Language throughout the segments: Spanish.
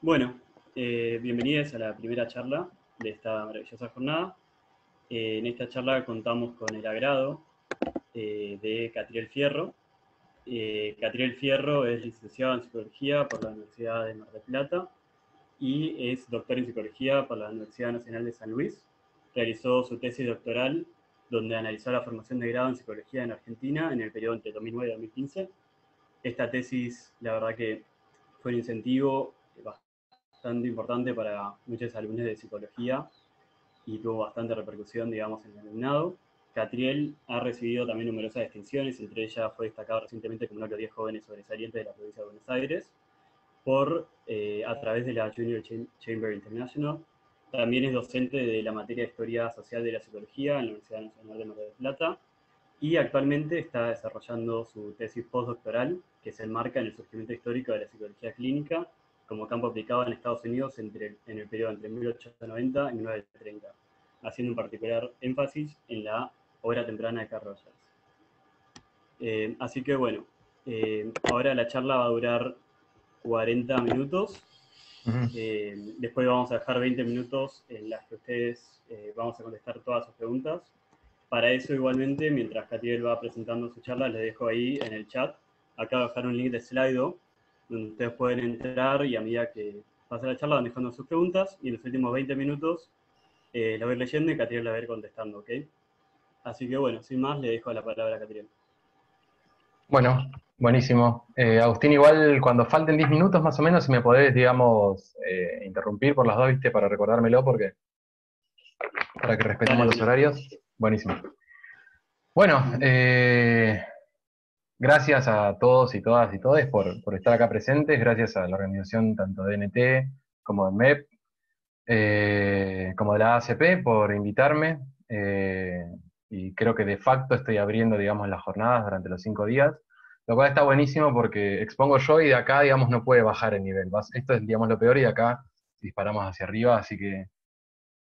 Bueno, bienvenidos a la primera charla de esta maravillosa jornada. En esta charla contamos con el agrado de Catriel Fierro. Catriel Fierro es licenciado en Psicología por la Universidad de Mar del Plata y es doctor en Psicología por la Universidad Nacional de San Luis. Realizó su tesis doctoral donde analizó la formación de grado en Psicología en Argentina en el periodo entre 2009 y 2015. Esta tesis, la verdad que fue un incentivo bastante importante para muchos alumnos de psicología y tuvo bastante repercusión, digamos, en el alumnado. Catriel ha recibido también numerosas distinciones, entre ellas fue destacado recientemente como uno de los 10 jóvenes sobresalientes de la provincia de Buenos Aires a través de la Junior Chamber International. También es docente de la materia de Historia Social de la Psicología en la Universidad Nacional de Mar del Plata y actualmente está desarrollando su tesis postdoctoral que se enmarca en el surgimiento histórico de la psicología clínica como campo aplicado en Estados Unidos en el periodo entre 1890 y 1930, haciendo un particular énfasis en la obra temprana de Carl Rogers. Así que bueno, ahora la charla va a durar 40 minutos. Después vamos a dejar 20 minutos en las que ustedes vamos a contestar todas sus preguntas. Para eso igualmente, mientras Catriel va presentando su charla, les dejo ahí en el chat. Acá voy a dejar un link de Slido, donde ustedes pueden entrar y a medida que pasa la charla van dejando sus preguntas y en los últimos 20 minutos la voy a ir leyendo y Catriel la va a ir contestando, ¿ok? Así que bueno, sin más, le dejo la palabra a Catriel. Bueno, buenísimo. Agustín, igual cuando falten 10 minutos más o menos, si me podés, digamos, interrumpir por las dos, ¿viste? Para recordármelo, para que respetemos Dale, los buenísimo. horarios. Buenísimo. Bueno, gracias a todos y todas y todes por estar acá presentes, gracias a la organización tanto de NT como de MEP, como de la ACP por invitarme. Y creo que de facto estoy abriendo, digamos, las jornadas durante los 5 días. Lo cual está buenísimo porque expongo yo y de acá, digamos, no puede bajar el nivel. Esto es, digamos, lo peor y de acá disparamos hacia arriba, así que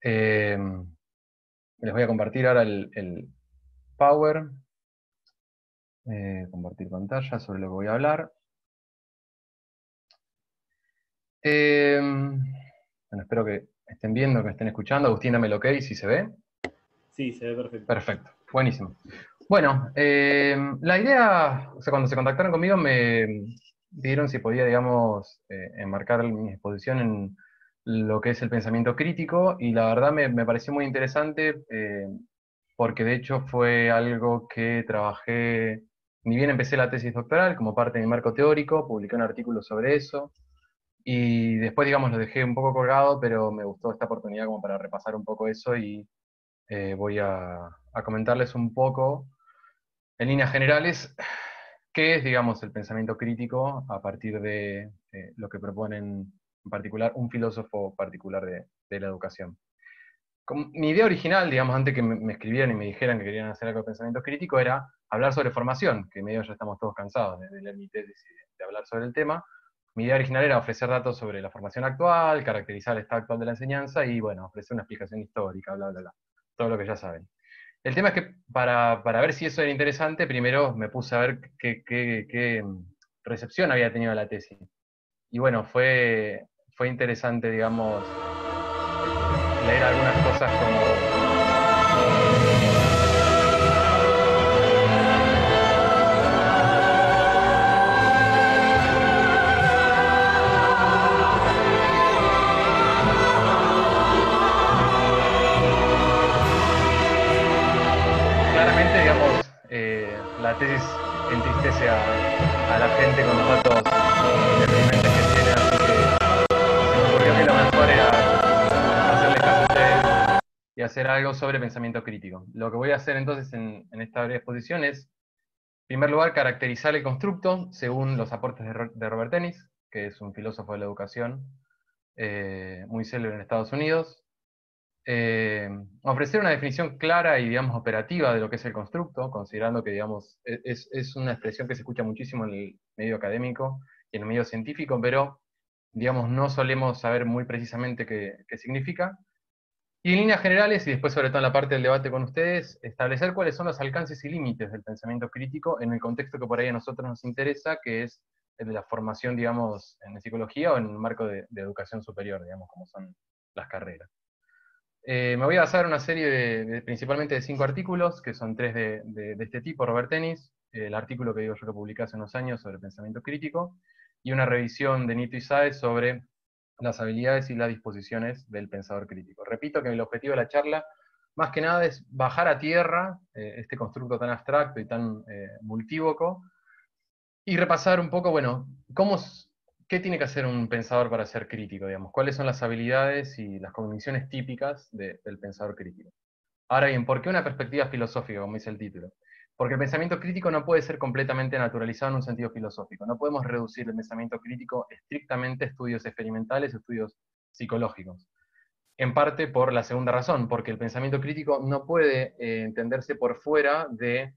eh, les voy a compartir ahora el Power, compartir pantalla sobre lo que voy a hablar. Bueno, espero que estén viendo, que estén escuchando. Agustín, dame el ok si se ve. Sí, se ve perfecto. Perfecto, buenísimo. Bueno, la idea, o sea, cuando se contactaron conmigo me pidieron si podía, digamos, enmarcar mi exposición en lo que es el pensamiento crítico, y la verdad me pareció muy interesante, porque de hecho fue algo que trabajé, ni bien empecé la tesis doctoral, como parte de mi marco teórico, publiqué un artículo sobre eso, y después, digamos, lo dejé un poco colgado, pero me gustó esta oportunidad como para repasar un poco eso y voy a comentarles un poco, en líneas generales, qué es, digamos, el pensamiento crítico a partir de lo que proponen en particular un filósofo particular de la educación. Mi idea original, digamos, antes que me escribieran y me dijeran que querían hacer algo de pensamiento crítico, era hablar sobre formación, que medio ya estamos todos cansados de leer mi tesis y de hablar sobre el tema. Mi idea original era ofrecer datos sobre la formación actual, caracterizar el estado actual de la enseñanza y, bueno, ofrecer una explicación histórica, bla, bla, bla. Todo lo que ya saben. El tema es que para ver si eso era interesante, primero me puse a ver qué recepción había tenido la tesis. Y bueno, fue interesante, digamos, leer algunas cosas como... Claramente, digamos, la tesis entristece a la gente con los datos deprimentes que tiene, así que se me ocurrió que lo mejor era hacerles caso a ustedes y hacer algo sobre pensamiento crítico. Lo que voy a hacer entonces en esta breve exposición es, en primer lugar, caracterizar el constructo según los aportes de Robert Ennis, que es un filósofo de la educación muy célebre en Estados Unidos. Ofrecer una definición clara y, digamos, operativa de lo que es el constructo, considerando que, digamos, es una expresión que se escucha muchísimo en el medio académico y en el medio científico, pero, digamos, no solemos saber muy precisamente qué significa. Y en líneas generales, y después sobre todo en la parte del debate con ustedes, establecer cuáles son los alcances y límites del pensamiento crítico en el contexto que por ahí a nosotros nos interesa, que es el de la formación, digamos, en psicología o en el marco de educación superior, digamos, como son las carreras. Me voy a basar en una serie principalmente de 5 artículos, que son 3 de este tipo, Robert Ennis, el artículo que digo yo que publiqué hace unos años sobre pensamiento crítico, y una revisión de Nito y Sáez sobre las habilidades y las disposiciones del pensador crítico. Repito que el objetivo de la charla, más que nada, es bajar a tierra este constructo tan abstracto y tan multívoco, y repasar un poco, bueno, ¿qué tiene que hacer un pensador para ser crítico, digamos? ¿Cuáles son las habilidades y las cogniciones típicas del pensador crítico? Ahora bien, ¿por qué una perspectiva filosófica, como dice el título? Porque el pensamiento crítico no puede ser completamente naturalizado en un sentido filosófico. No podemos reducir el pensamiento crítico estrictamente a estudios experimentales, estudios psicológicos. En parte por la segunda razón, porque el pensamiento crítico no puede entenderse por fuera de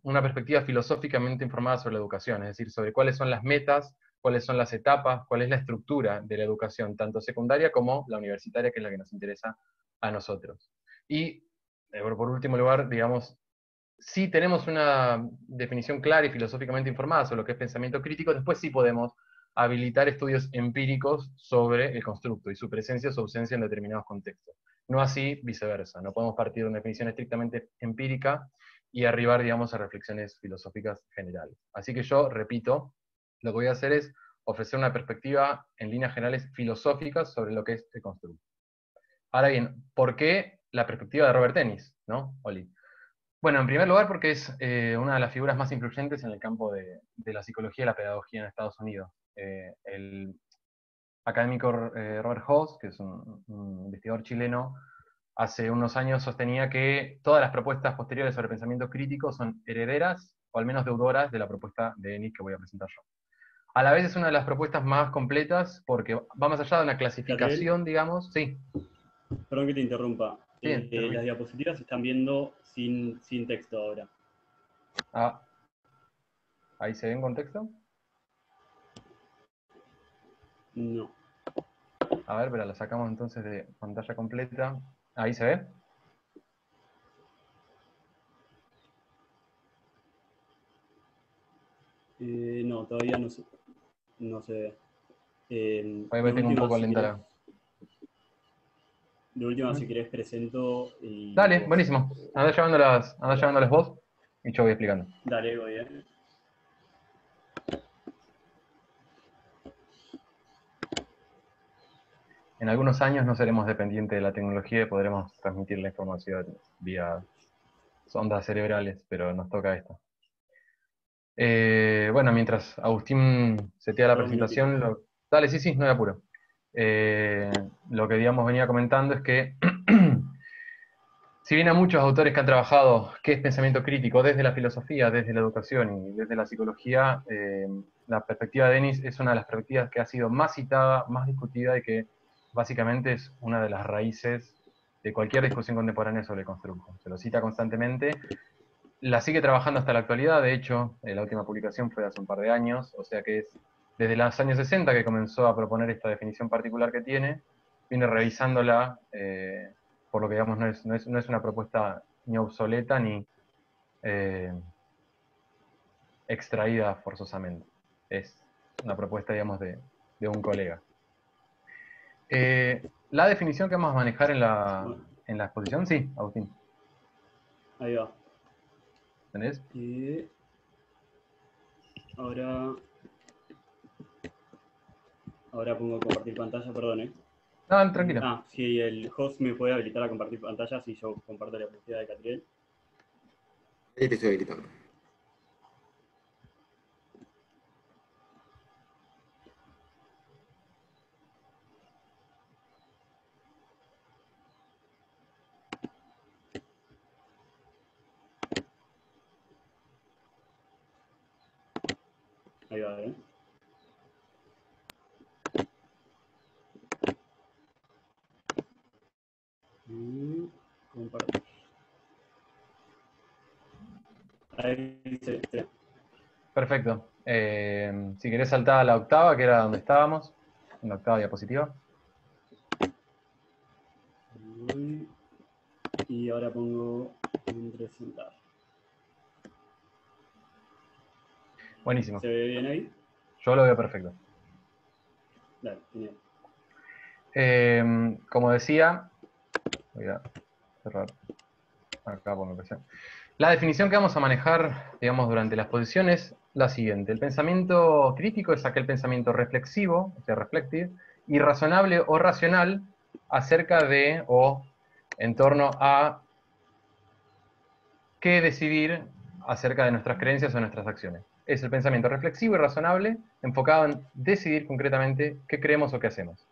una perspectiva filosóficamente informada sobre la educación, es decir, sobre cuáles son las metas, cuáles son las etapas, cuál es la estructura de la educación, tanto secundaria como la universitaria, que es la que nos interesa a nosotros. Y, por último lugar, digamos, si tenemos una definición clara y filosóficamente informada sobre lo que es pensamiento crítico, después sí podemos habilitar estudios empíricos sobre el constructo y su presencia o su ausencia en determinados contextos. No así viceversa. No podemos partir de una definición estrictamente empírica y arribar, digamos, a reflexiones filosóficas generales. Así que yo, repito, lo que voy a hacer es ofrecer una perspectiva en líneas generales filosóficas sobre lo que es el constructo. Ahora bien, ¿por qué la perspectiva de Robert Ennis, ¿no, Oli? Bueno, en primer lugar porque es una de las figuras más influyentes en el campo de la psicología y la pedagogía en Estados Unidos. El académico Robert Haas, que es un investigador chileno, hace unos años sostenía que todas las propuestas posteriores sobre pensamiento crítico son herederas, o al menos deudoras, de la propuesta de Ennis que voy a presentar yo. A la vez es una de las propuestas más completas porque va más allá de una Catriel, clasificación, digamos. Sí, perdón que te interrumpa. sí, te Las escucho. diapositivas se están viendo sin texto ahora. Ah, ahí se ve en contexto. No. A ver, pero la sacamos entonces de pantalla completa. Ahí se ve. No, todavía no se ve. Ahí De tengo un última, poco si lenta querés, la... si ¿Mm? querés presento y Dale, vos. buenísimo. Anda llevándolas vos y yo voy explicando. Dale, voy bien. En algunos años no seremos dependientes de la tecnología y podremos transmitir la información vía ondas cerebrales, pero nos toca esto. Bueno, mientras Agustín setea la Perdón, un minutito. presentación, dale, sí, sí, no hay apuro. Lo que, digamos, venía comentando es que si bien hay muchos autores que han trabajado qué es pensamiento crítico desde la filosofía, desde la educación y desde la psicología, la perspectiva de Ennis es una de las perspectivas que ha sido más citada, más discutida y que básicamente es una de las raíces de cualquier discusión contemporánea sobre el constructo. Se lo cita constantemente, la sigue trabajando hasta la actualidad, de hecho, la última publicación fue hace un par de años, o sea que es desde los años 60 que comenzó a proponer esta definición particular que tiene, viene revisándola, por lo que digamos no es una propuesta ni obsoleta ni eh, extraída forzosamente, es una propuesta, digamos, de un colega. La definición que vamos a manejar Bueno, en la exposición, sí, Agustín, ahí va. ¿tenés? Ahora, ahora pongo compartir pantalla, perdón, ¿eh? No, tranquilo. Si el host me puede habilitar a compartir pantalla, si yo comparto la publicidad de Catriel. Ahí te estoy habilitando. Ahí va, ¿eh? Y compartir. Ahí se. Perfecto. Si querés saltar a la octava, que era donde estábamos, en la octava diapositiva. Y ahora pongo presentar. Buenísimo. ¿Se ve bien ahí? Yo lo veo perfecto. Dale, genial. Como decía, voy a cerrar acá por mi PC. La definición que vamos a manejar, digamos, durante la exposición es la siguiente. El pensamiento crítico es aquel pensamiento reflexivo, o sea, reflective, y razonable o racional acerca de o en torno a qué decidir acerca de nuestras creencias o nuestras acciones. Es el pensamiento reflexivo y razonable enfocado en decidir concretamente qué creemos o qué hacemos.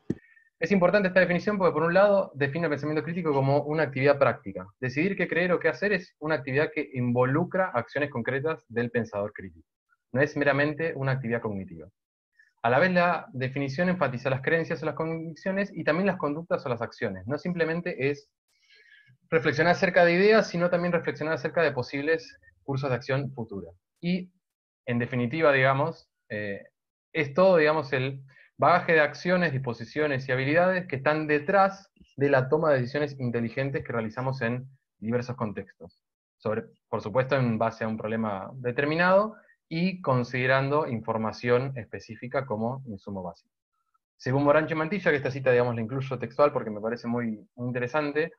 Es importante esta definición porque, por un lado, define el pensamiento crítico como una actividad práctica. Decidir qué creer o qué hacer es una actividad que involucra acciones concretas del pensador crítico. No es meramente una actividad cognitiva. A la vez, la definición enfatiza las creencias o las convicciones y también las conductas o las acciones. No simplemente es reflexionar acerca de ideas, sino también reflexionar acerca de posibles cursos de acción futura. Y, en definitiva, digamos, es todo, digamos, el bagaje de acciones, disposiciones y habilidades que están detrás de la toma de decisiones inteligentes que realizamos en diversos contextos. Por supuesto, en base a un problema determinado y considerando información específica como insumo básico. Según Morancho y Mantilla, que esta cita, digamos, la incluyo textual porque me parece muy interesante,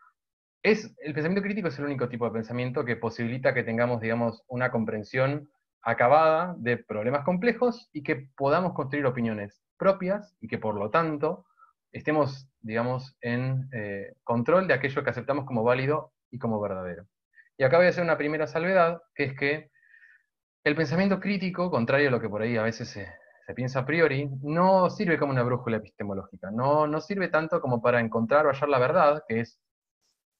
el pensamiento crítico es el único tipo de pensamiento que posibilita que tengamos, digamos, una comprensión acabada de problemas complejos y que podamos construir opiniones propias y que por lo tanto estemos, digamos, en control de aquello que aceptamos como válido y como verdadero. Y acá voy a hacer una primera salvedad, que es que el pensamiento crítico, contrario a lo que por ahí a veces se piensa a priori, no sirve como una brújula epistemológica, no sirve tanto como para encontrar o hallar la verdad, que es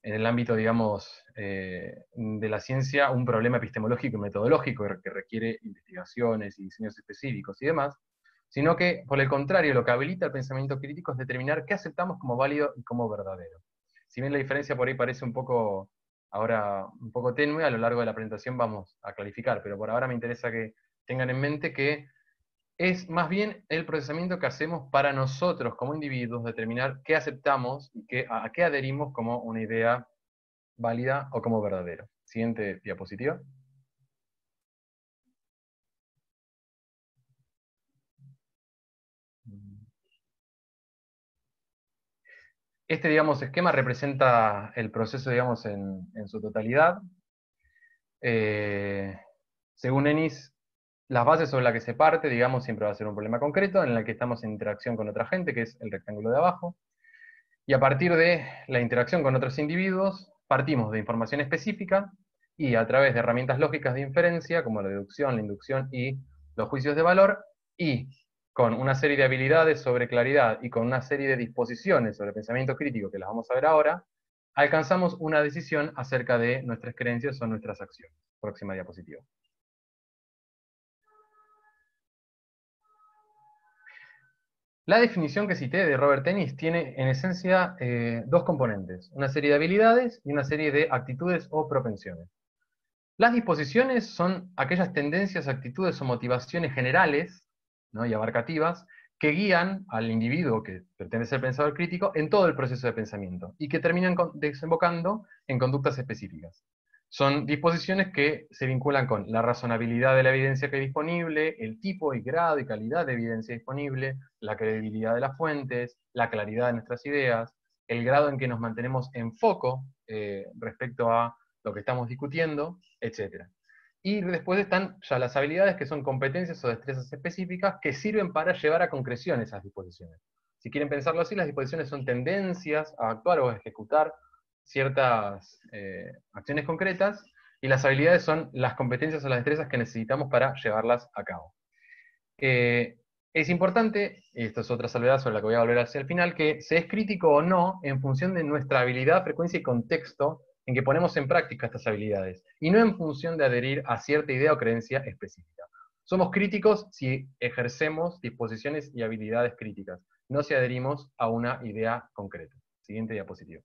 en el ámbito, digamos, de la ciencia, un problema epistemológico y metodológico que requiere investigaciones y diseños específicos y demás, sino que, por el contrario, lo que habilita el pensamiento crítico es determinar qué aceptamos como válido y como verdadero. Si bien la diferencia por ahí parece ahora un poco tenue, a lo largo de la presentación vamos a clarificar, pero por ahora me interesa que tengan en mente que es más bien el procesamiento que hacemos para nosotros como individuos, determinar qué aceptamos y a qué adherimos como una idea válida o como verdadero. Siguiente diapositiva. Este, digamos, esquema representa el proceso, digamos, en su totalidad. Según Ennis, las bases sobre las que se parte, digamos, siempre va a ser un problema concreto en el que estamos en interacción con otra gente, que es el rectángulo de abajo. Y a partir de la interacción con otros individuos, partimos de información específica y a través de herramientas lógicas de inferencia, como la deducción, la inducción y los juicios de valor, y con una serie de habilidades sobre claridad y con una serie de disposiciones sobre pensamiento crítico, que las vamos a ver ahora, alcanzamos una decisión acerca de nuestras creencias o nuestras acciones. Próxima diapositiva. La definición que cité de Robert Ennis tiene en esencia dos componentes, una serie de habilidades y una serie de actitudes o propensiones. Las disposiciones son aquellas tendencias, actitudes o motivaciones generales, ¿no?, y abarcativas que guían al individuo que pretende ser pensador crítico en todo el proceso de pensamiento y que terminan desembocando en conductas específicas. Son disposiciones que se vinculan con la razonabilidad de la evidencia que hay disponible, el tipo y grado y calidad de evidencia disponible, la credibilidad de las fuentes, la claridad de nuestras ideas, el grado en que nos mantenemos en foco respecto a lo que estamos discutiendo, etc. Y después están ya las habilidades, que son competencias o destrezas específicas que sirven para llevar a concreción esas disposiciones. Si quieren pensarlo así, las disposiciones son tendencias a actuar o a ejecutar ciertas acciones concretas, y las habilidades son las competencias o las destrezas que necesitamos para llevarlas a cabo. Es importante, y esto es otra salvedad sobre la que voy a volver hacia el final, que se es crítico o no en función de nuestra habilidad, frecuencia y contexto en que ponemos en práctica estas habilidades, y no en función de adherir a cierta idea o creencia específica. Somos críticos si ejercemos disposiciones y habilidades críticas, no si adherimos a una idea concreta. Siguiente diapositiva.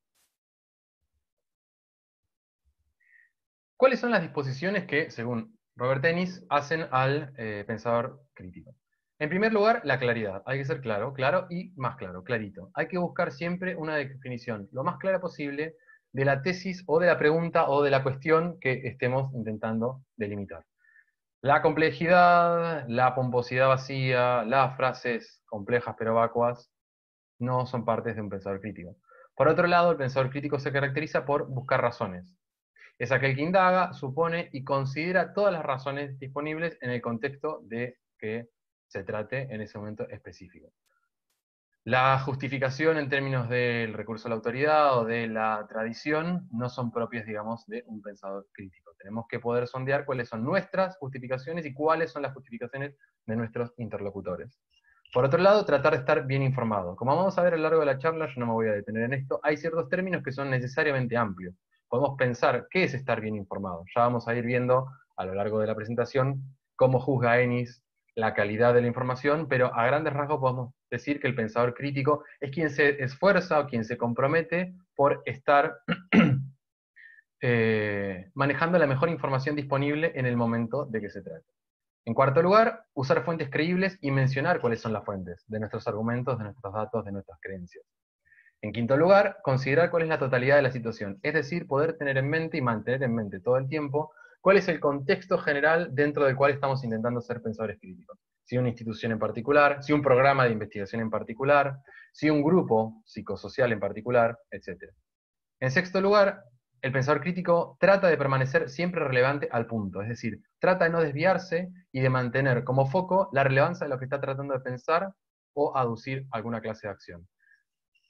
¿Cuáles son las disposiciones que, según Robert Ennis, hacen al pensador crítico? En primer lugar, la claridad. Hay que ser claro, claro y más claro, clarito. Hay que buscar siempre una definición lo más clara posible de la tesis o de la pregunta o de la cuestión que estemos intentando delimitar. La complejidad, la pomposidad vacía, las frases complejas pero vacuas, no son partes de un pensador crítico. Por otro lado, el pensador crítico se caracteriza por buscar razones. Es aquel que indaga, supone y considera todas las razones disponibles en el contexto de que se trate en ese momento específico. La justificación en términos del recurso a la autoridad o de la tradición no son propias, digamos, de un pensador crítico. Tenemos que poder sondear cuáles son nuestras justificaciones y cuáles son las justificaciones de nuestros interlocutores. Por otro lado, tratar de estar bien informado. Como vamos a ver a lo largo de la charla, yo no me voy a detener en esto, hay ciertos términos que son necesariamente amplios. Podemos pensar qué es estar bien informado. Ya vamos a ir viendo a lo largo de la presentación cómo juzga Ennis la calidad de la información, pero a grandes rasgos podemos decir que el pensador crítico es quien se esfuerza o quien se compromete por estar manejando la mejor información disponible en el momento de que se trate. En cuarto lugar, usar fuentes creíbles y mencionar cuáles son las fuentes de nuestros argumentos, de nuestros datos, de nuestras creencias. En quinto lugar, considerar cuál es la totalidad de la situación, es decir, poder tener en mente y mantener en mente todo el tiempo cuál es el contexto general dentro del cual estamos intentando ser pensadores críticos. Si una institución en particular, si un programa de investigación en particular, si un grupo psicosocial en particular, etc. En sexto lugar, el pensador crítico trata de permanecer siempre relevante al punto, es decir, trata de no desviarse y de mantener como foco la relevancia de lo que está tratando de pensar o aducir alguna clase de acción.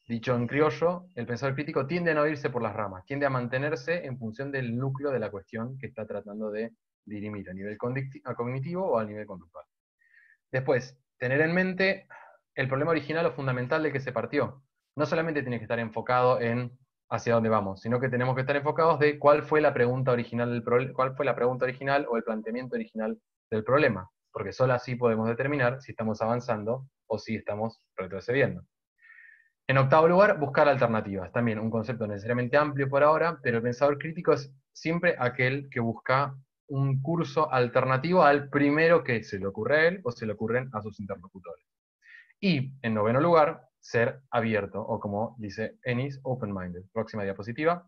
Dicho en criollo, el pensador crítico tiende a no irse por las ramas, tiende a mantenerse en función del núcleo de la cuestión que está tratando de dirimir a nivel cognitivo o a nivel conductual. Después, tener en mente el problema original o fundamental del que se partió. No solamente tiene que estar enfocado en hacia dónde vamos, sino que tenemos que estar enfocados de cuál fue la pregunta original cuál fue la pregunta original o el planteamiento original del problema, porque solo así podemos determinar si estamos avanzando o si estamos retrocediendo. En octavo lugar, buscar alternativas. También un concepto necesariamente amplio por ahora, pero el pensador crítico es siempre aquel que busca un curso alternativo al primero que se le ocurre a él o se le ocurren a sus interlocutores. Y, en noveno lugar, ser abierto, o como dice Ennis, open-minded. Próxima diapositiva.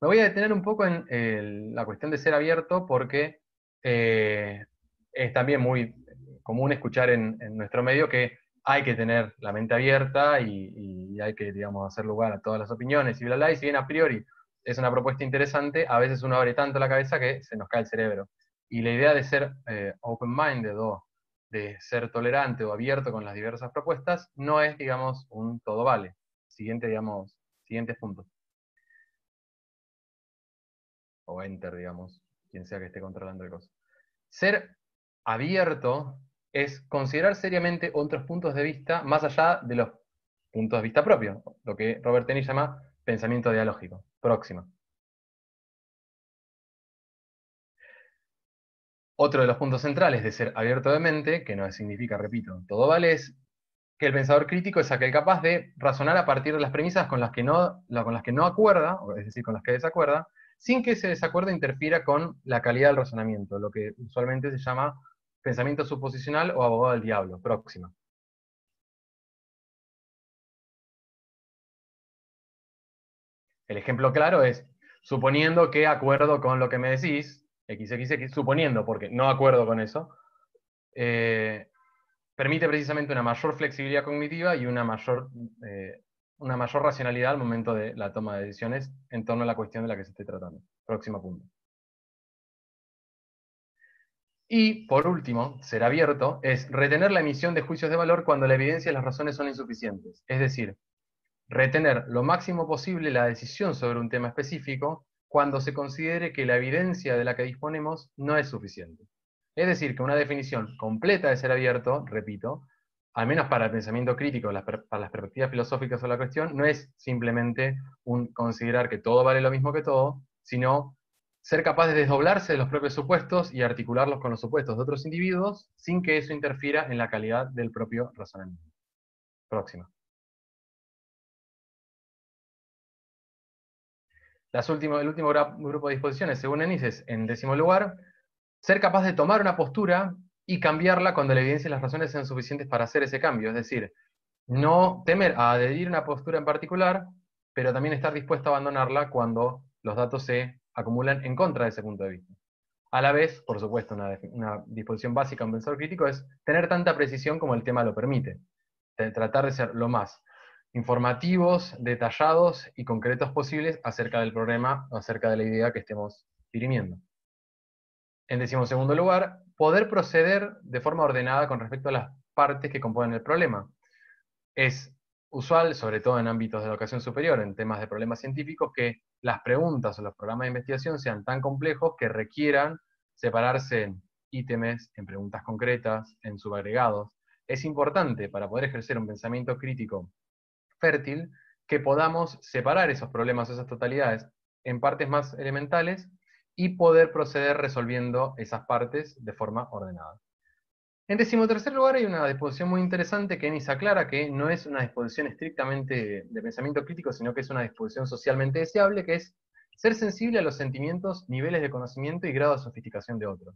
Me voy a detener un poco en la cuestión de ser abierto porque es también muy común escuchar en nuestro medio que hay que tener la mente abierta y hay que, digamos, hacer lugar a todas las opiniones y bla, bla, y si bien a priori es una propuesta interesante, a veces uno abre tanto la cabeza que se nos cae el cerebro. Y la idea de ser open-minded o de ser tolerante o abierto con las diversas propuestas no es, digamos, un todo vale. Siguientes puntos. O enter, digamos, quien sea que esté controlando el coso. Ser abierto es considerar seriamente otros puntos de vista más allá de los puntos de vista propios, lo que Robert Ennis llama pensamiento dialógico. Próxima. Otro de los puntos centrales de ser abierto de mente, que no significa, repito, todo vale, es que el pensador crítico es aquel capaz de razonar a partir de las premisas con las que no acuerda, es decir, con las que desacuerda, sin que ese desacuerdo interfiera con la calidad del razonamiento, lo que usualmente se llama pensamiento suposicional o abogado del diablo. Próxima. El ejemplo claro es, suponiendo que acuerdo con lo que me decís, XXX, suponiendo, porque no acuerdo con eso, permite precisamente una mayor flexibilidad cognitiva y una mayor racionalidad al momento de la toma de decisiones en torno a la cuestión de la que se esté tratando. Próximo punto. Y, por último, ser abierto es retener la emisión de juicios de valor cuando la evidencia y las razones son insuficientes. Es decir, retener lo máximo posible la decisión sobre un tema específico cuando se considere que la evidencia de la que disponemos no es suficiente. Es decir, que una definición completa de ser abierto, repito, al menos para el pensamiento crítico, para las perspectivas filosóficas de la cuestión, no es simplemente un considerar que todo vale lo mismo que todo, sino ser capaz de desdoblarse de los propios supuestos y articularlos con los supuestos de otros individuos sin que eso interfiera en la calidad del propio razonamiento. Próxima. El último grupo de disposiciones, según Ennis, es, en décimo lugar, ser capaz de tomar una postura y cambiarla cuando la evidencia y las razones sean suficientes para hacer ese cambio. Es decir, no temer a adherir a una postura en particular, pero también estar dispuesto a abandonarla cuando los datos se acumulan en contra de ese punto de vista. A la vez, por supuesto, una disposición básica de un pensador crítico es tener tanta precisión como el tema lo permite. Tratar de ser lo más informativos, detallados y concretos posibles acerca del problema o acerca de la idea que estemos dirimiendo. En 12º lugar, poder proceder de forma ordenada con respecto a las partes que componen el problema. Es usual, sobre todo en ámbitos de educación superior, en temas de problemas científicos, que las preguntas o los programas de investigación sean tan complejos que requieran separarse en ítems, en preguntas concretas, en subagregados. Es importante, para poder ejercer un pensamiento crítico fértil, que podamos separar esos problemas, esas totalidades, en partes más elementales y poder proceder resolviendo esas partes de forma ordenada. En 13º lugar hay una disposición muy interesante que Ennis aclara que no es una disposición estrictamente de pensamiento crítico, sino que es una disposición socialmente deseable, que es ser sensible a los sentimientos, niveles de conocimiento y grado de sofisticación de otros.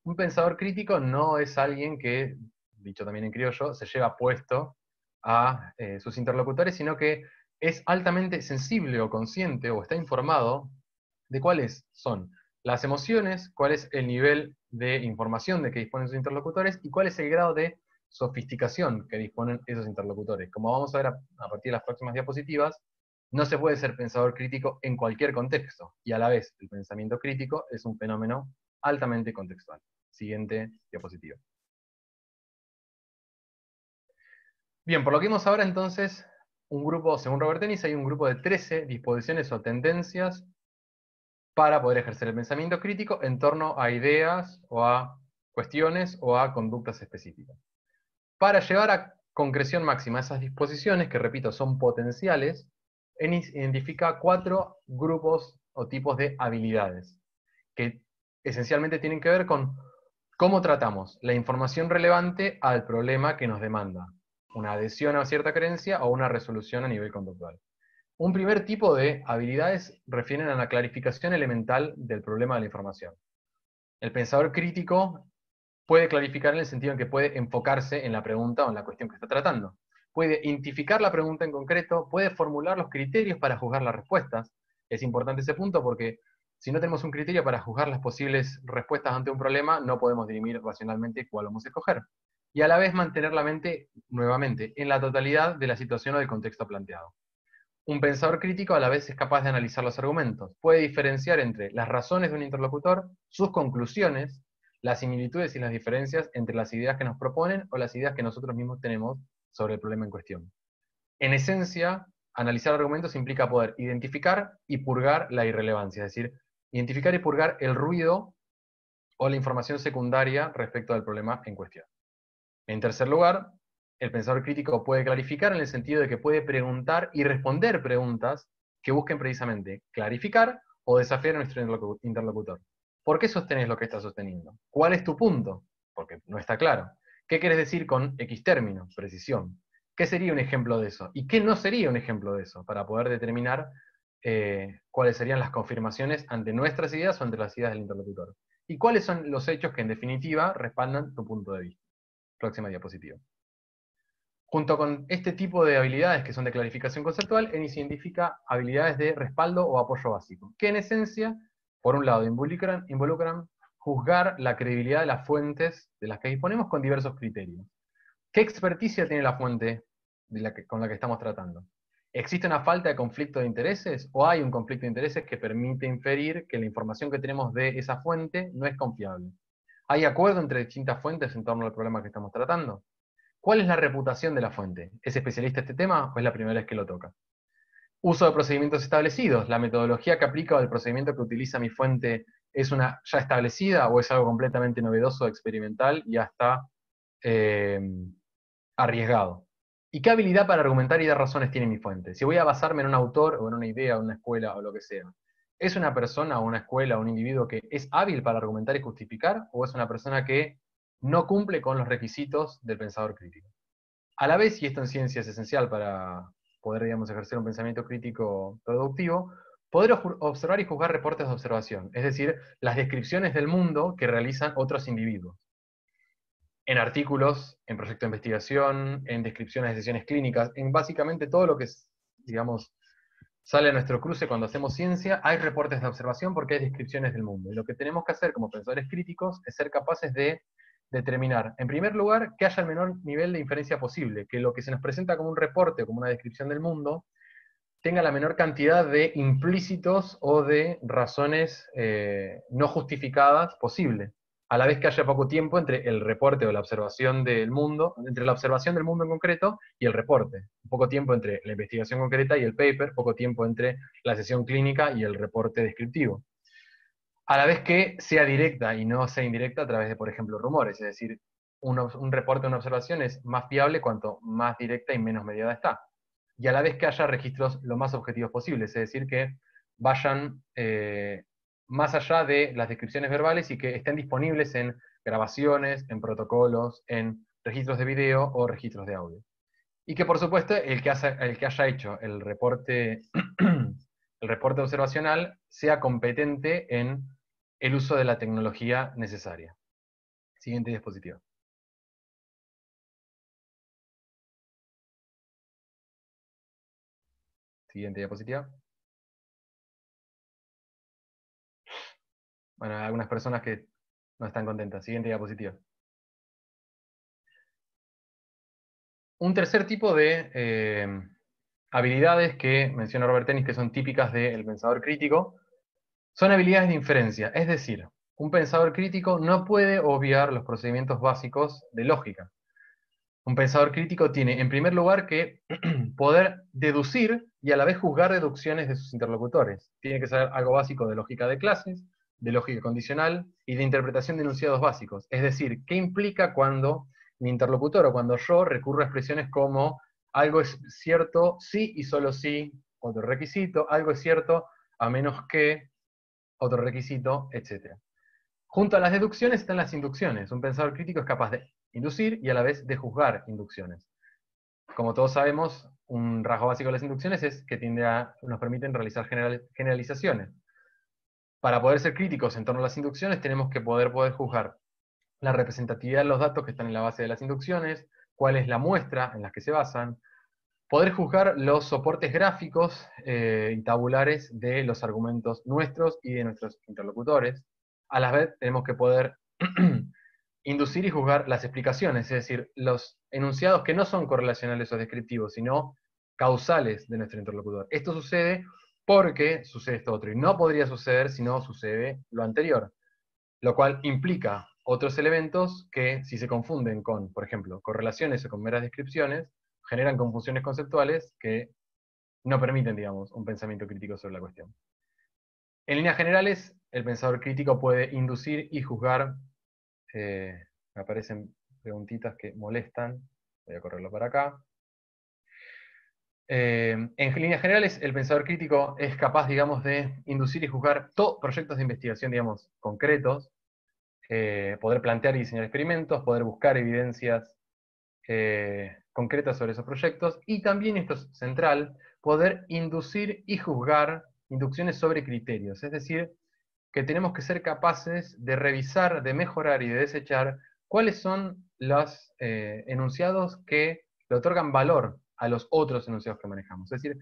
Un pensador crítico no es alguien que, dicho también en criollo, se lleva puesto a sus interlocutores, sino que es altamente sensible o consciente o está informado de cuáles son las emociones, cuál es el nivel de información de que disponen sus interlocutores y cuál es el grado de sofisticación que disponen esos interlocutores. Como vamos a ver a partir de las próximas diapositivas, no se puede ser pensador crítico en cualquier contexto, y a la vez el pensamiento crítico es un fenómeno altamente contextual. Siguiente diapositiva. Bien, por lo que vimos ahora entonces, un grupo, según Robert Ennis, hay un grupo de 13 disposiciones o tendencias para poder ejercer el pensamiento crítico en torno a ideas o a cuestiones o a conductas específicas. Para llevar a concreción máxima esas disposiciones, que repito, son potenciales, Ennis identifica 4 grupos o tipos de habilidades, que esencialmente tienen que ver con cómo tratamos la información relevante al problema que nos demanda, una adhesión a cierta creencia o una resolución a nivel conductual. Un primer tipo de habilidades refieren a la clarificación elemental del problema de la información. El pensador crítico puede clarificar en el sentido en que puede enfocarse en la pregunta o en la cuestión que está tratando. Puede identificar la pregunta en concreto, puede formular los criterios para juzgar las respuestas. Es importante ese punto porque si no tenemos un criterio para juzgar las posibles respuestas ante un problema, no podemos dirimir racionalmente cuál vamos a escoger. Y a la vez mantener la mente, nuevamente, en la totalidad de la situación o del contexto planteado. Un pensador crítico a la vez es capaz de analizar los argumentos. Puede diferenciar entre las razones de un interlocutor, sus conclusiones, las similitudes y las diferencias entre las ideas que nos proponen o las ideas que nosotros mismos tenemos sobre el problema en cuestión. En esencia, analizar argumentos implica poder identificar y purgar la irrelevancia, es decir, identificar y purgar el ruido o la información secundaria respecto del problema en cuestión. En tercer lugar, el pensador crítico puede clarificar en el sentido de que puede preguntar y responder preguntas que busquen precisamente clarificar o desafiar a nuestro interlocutor. ¿Por qué sostenés lo que estás sosteniendo? ¿Cuál es tu punto? Porque no está claro. ¿Qué quieres decir con X término? Precisión. ¿Qué sería un ejemplo de eso? ¿Y qué no sería un ejemplo de eso? Para poder determinar cuáles serían las confirmaciones ante nuestras ideas o ante las ideas del interlocutor. ¿Y cuáles son los hechos que en definitiva respaldan tu punto de vista? Próxima diapositiva. Junto con este tipo de habilidades que son de clarificación conceptual, Ennis identifica habilidades de respaldo o apoyo básico, que en esencia, por un lado, involucran juzgar la credibilidad de las fuentes de las que disponemos con diversos criterios. ¿Qué experticia tiene la fuente con la que estamos tratando? ¿Existe una falta de conflicto de intereses o hay un conflicto de intereses que permite inferir que la información que tenemos de esa fuente no es confiable? ¿Hay acuerdo entre distintas fuentes en torno al problema que estamos tratando? ¿Cuál es la reputación de la fuente? ¿Es especialista en este tema o es la primera vez que lo toca? Uso de procedimientos establecidos. ¿La metodología que aplica o el procedimiento que utiliza mi fuente es una ya establecida o es algo completamente novedoso, experimental y hasta arriesgado? ¿Y qué habilidad para argumentar y dar razones tiene mi fuente? Si voy a basarme en un autor o en una idea, o una escuela o lo que sea, ¿es una persona o una escuela o un individuo que es hábil para argumentar y justificar o es una persona que no cumple con los requisitos del pensador crítico? A la vez, y esto en ciencia es esencial para poder, digamos, ejercer un pensamiento crítico productivo, poder observar y juzgar reportes de observación, es decir, las descripciones del mundo que realizan otros individuos. En artículos, en proyectos de investigación, en descripciones de sesiones clínicas, en básicamente todo lo que es, digamos, sale a nuestro cruce cuando hacemos ciencia, hay reportes de observación porque hay descripciones del mundo. Y lo que tenemos que hacer como pensadores críticos es ser capaces de determinar, en primer lugar, que haya el menor nivel de inferencia posible, que lo que se nos presenta como un reporte, como una descripción del mundo, tenga la menor cantidad de implícitos o de razones no justificadas posible, a la vez que haya poco tiempo entre el reporte o la observación del mundo, entre la observación del mundo en concreto y el reporte. Poco tiempo entre la investigación concreta y el paper, poco tiempo entre la sesión clínica y el reporte descriptivo. A la vez que sea directa y no sea indirecta a través de, por ejemplo, rumores, es decir, un reporte o una observación es más fiable cuanto más directa y menos mediada está. Y a la vez que haya registros lo más objetivos posibles, es decir, que vayan más allá de las descripciones verbales y que estén disponibles en grabaciones, en protocolos, en registros de video o registros de audio. Y que, por supuesto, el que haya hecho el reporte observacional sea competente en el uso de la tecnología necesaria. Siguiente diapositiva. Siguiente diapositiva. Bueno, hay algunas personas que no están contentas. Siguiente diapositiva. Un tercer tipo de habilidades que menciona Robert Tennis, que son típicas del pensador crítico, son habilidades de inferencia. Es decir, un pensador crítico no puede obviar los procedimientos básicos de lógica. Un pensador crítico tiene, en primer lugar, que poder deducir y a la vez juzgar deducciones de sus interlocutores. Tiene que saber algo básico de lógica de clases, de lógica condicional y de interpretación de enunciados básicos. Es decir, ¿qué implica cuando mi interlocutor o cuando yo recurro a expresiones como algo es cierto sí y solo sí, otro requisito, algo es cierto a menos que, otro requisito, etc. Junto a las deducciones están las inducciones. Un pensador crítico es capaz de inducir y a la vez de juzgar inducciones. Como todos sabemos, un rasgo básico de las inducciones es que nos permiten realizar generalizaciones. Para poder ser críticos en torno a las inducciones, tenemos que poder juzgar la representatividad de los datos que están en la base de las inducciones, cuál es la muestra en la que se basan, poder juzgar los soportes gráficos y tabulares de los argumentos nuestros y de nuestros interlocutores. A la vez tenemos que poder inducir y juzgar las explicaciones, es decir, los enunciados que no son correlacionales o descriptivos, sino causales de nuestro interlocutor. Esto sucede porque sucede esto otro, y no podría suceder si no sucede lo anterior, lo cual implica otros elementos que, si se confunden con, por ejemplo, correlaciones o con meras descripciones, generan confusiones conceptuales que no permiten, digamos, un pensamiento crítico sobre la cuestión. En líneas generales, el pensador crítico puede inducir y juzgar. Me aparecen preguntitas que molestan. Voy a correrlo para acá. En líneas generales, el pensador crítico es capaz, digamos, de inducir y juzgar proyectos de investigación, digamos, concretos, poder plantear y diseñar experimentos, poder buscar evidencias concretas sobre esos proyectos, y también, esto es central, poder inducir y juzgar inducciones sobre criterios, es decir, que tenemos que ser capaces de revisar, de mejorar y de desechar cuáles son los enunciados que le otorgan valor a los otros enunciados que manejamos. Es decir,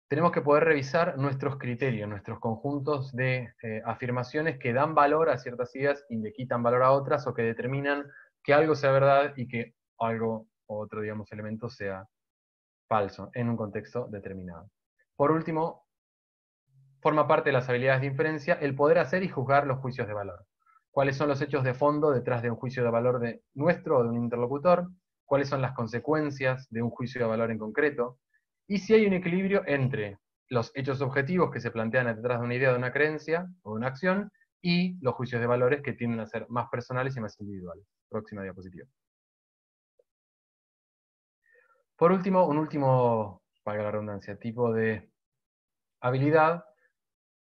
tenemos que poder revisar nuestros criterios, nuestros conjuntos de afirmaciones que dan valor a ciertas ideas y le quitan valor a otras, o que determinan que algo sea verdad y que algo o otro, digamos, elemento sea falso en un contexto determinado. Por último, forma parte de las habilidades de inferencia el poder hacer y juzgar los juicios de valor. ¿Cuáles son los hechos de fondo detrás de un juicio de valor de nuestro o de un interlocutor? ¿Cuáles son las consecuencias de un juicio de valor en concreto? Y si hay un equilibrio entre los hechos objetivos que se plantean detrás de una idea, de una creencia o de una acción, y los juicios de valores que tienden a ser más personales y más individuales. Próxima diapositiva. Por último, un último, valga la redundancia, tipo de habilidad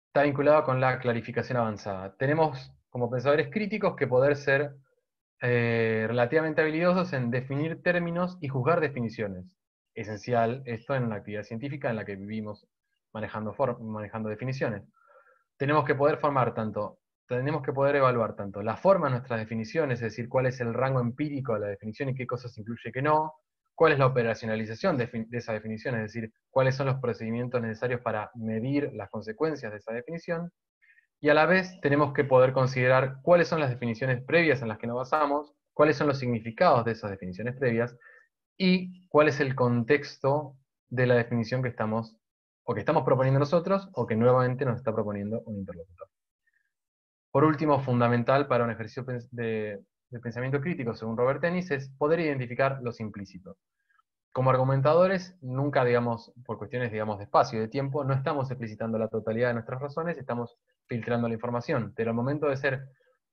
está vinculado con la clarificación avanzada. Tenemos como pensadores críticos que poder ser relativamente habilidosos en definir términos y juzgar definiciones. Esencial esto en una actividad científica en la que vivimos manejando definiciones. Tenemos que poder evaluar tanto la forma de nuestras definiciones, es decir, cuál es el rango empírico de la definición y qué cosas incluye y qué no, cuál es la operacionalización de esa definición, es decir, cuáles son los procedimientos necesarios para medir las consecuencias de esa definición, y a la vez tenemos que poder considerar cuáles son las definiciones previas en las que nos basamos, cuáles son los significados de esas definiciones previas, y cuál es el contexto de la definición que estamos proponiendo nosotros, o que nuevamente nos está proponiendo un interlocutor. Por último, fundamental para un ejercicio de pensamiento crítico, según Robert Ennis, es poder identificar los implícitos. Como argumentadores, nunca, digamos, por cuestiones, digamos, de espacio y de tiempo, no estamos explicitando la totalidad de nuestras razones, estamos filtrando la información. Pero al momento de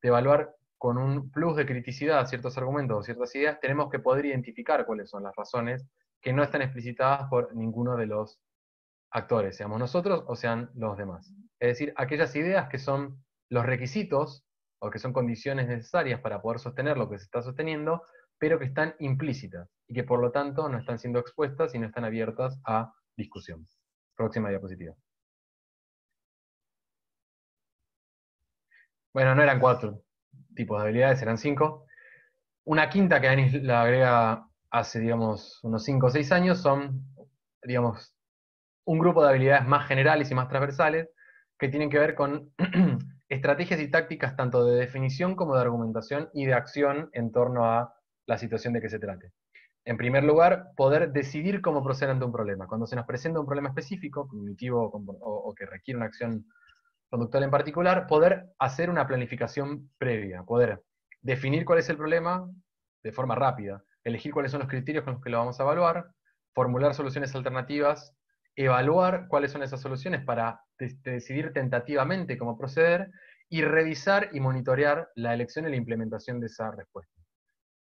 evaluar con un plus de criticidad ciertos argumentos o ciertas ideas, tenemos que poder identificar cuáles son las razones que no están explicitadas por ninguno de los actores, seamos nosotros o sean los demás. Es decir, aquellas ideas que son los requisitos o que son condiciones necesarias para poder sostener lo que se está sosteniendo, pero que están implícitas y que por lo tanto no están siendo expuestas y no están abiertas a discusión. Próxima diapositiva. Bueno, no eran 4 tipos de habilidades, eran 5. Una quinta que Ennis la agrega hace, digamos, unos 5 o 6 años son, digamos, un grupo de habilidades más generales y más transversales que tienen que ver con estrategias y tácticas tanto de definición como de argumentación y de acción en torno a la situación de que se trate. En primer lugar, poder decidir cómo proceder ante un problema. Cuando se nos presenta un problema específico, cognitivo o que requiere una acción conductual en particular, poder hacer una planificación previa, poder definir cuál es el problema de forma rápida, elegir cuáles son los criterios con los que lo vamos a evaluar, formular soluciones alternativas, evaluar cuáles son esas soluciones para decidir tentativamente cómo proceder, y revisar y monitorear la elección y la implementación de esa respuesta.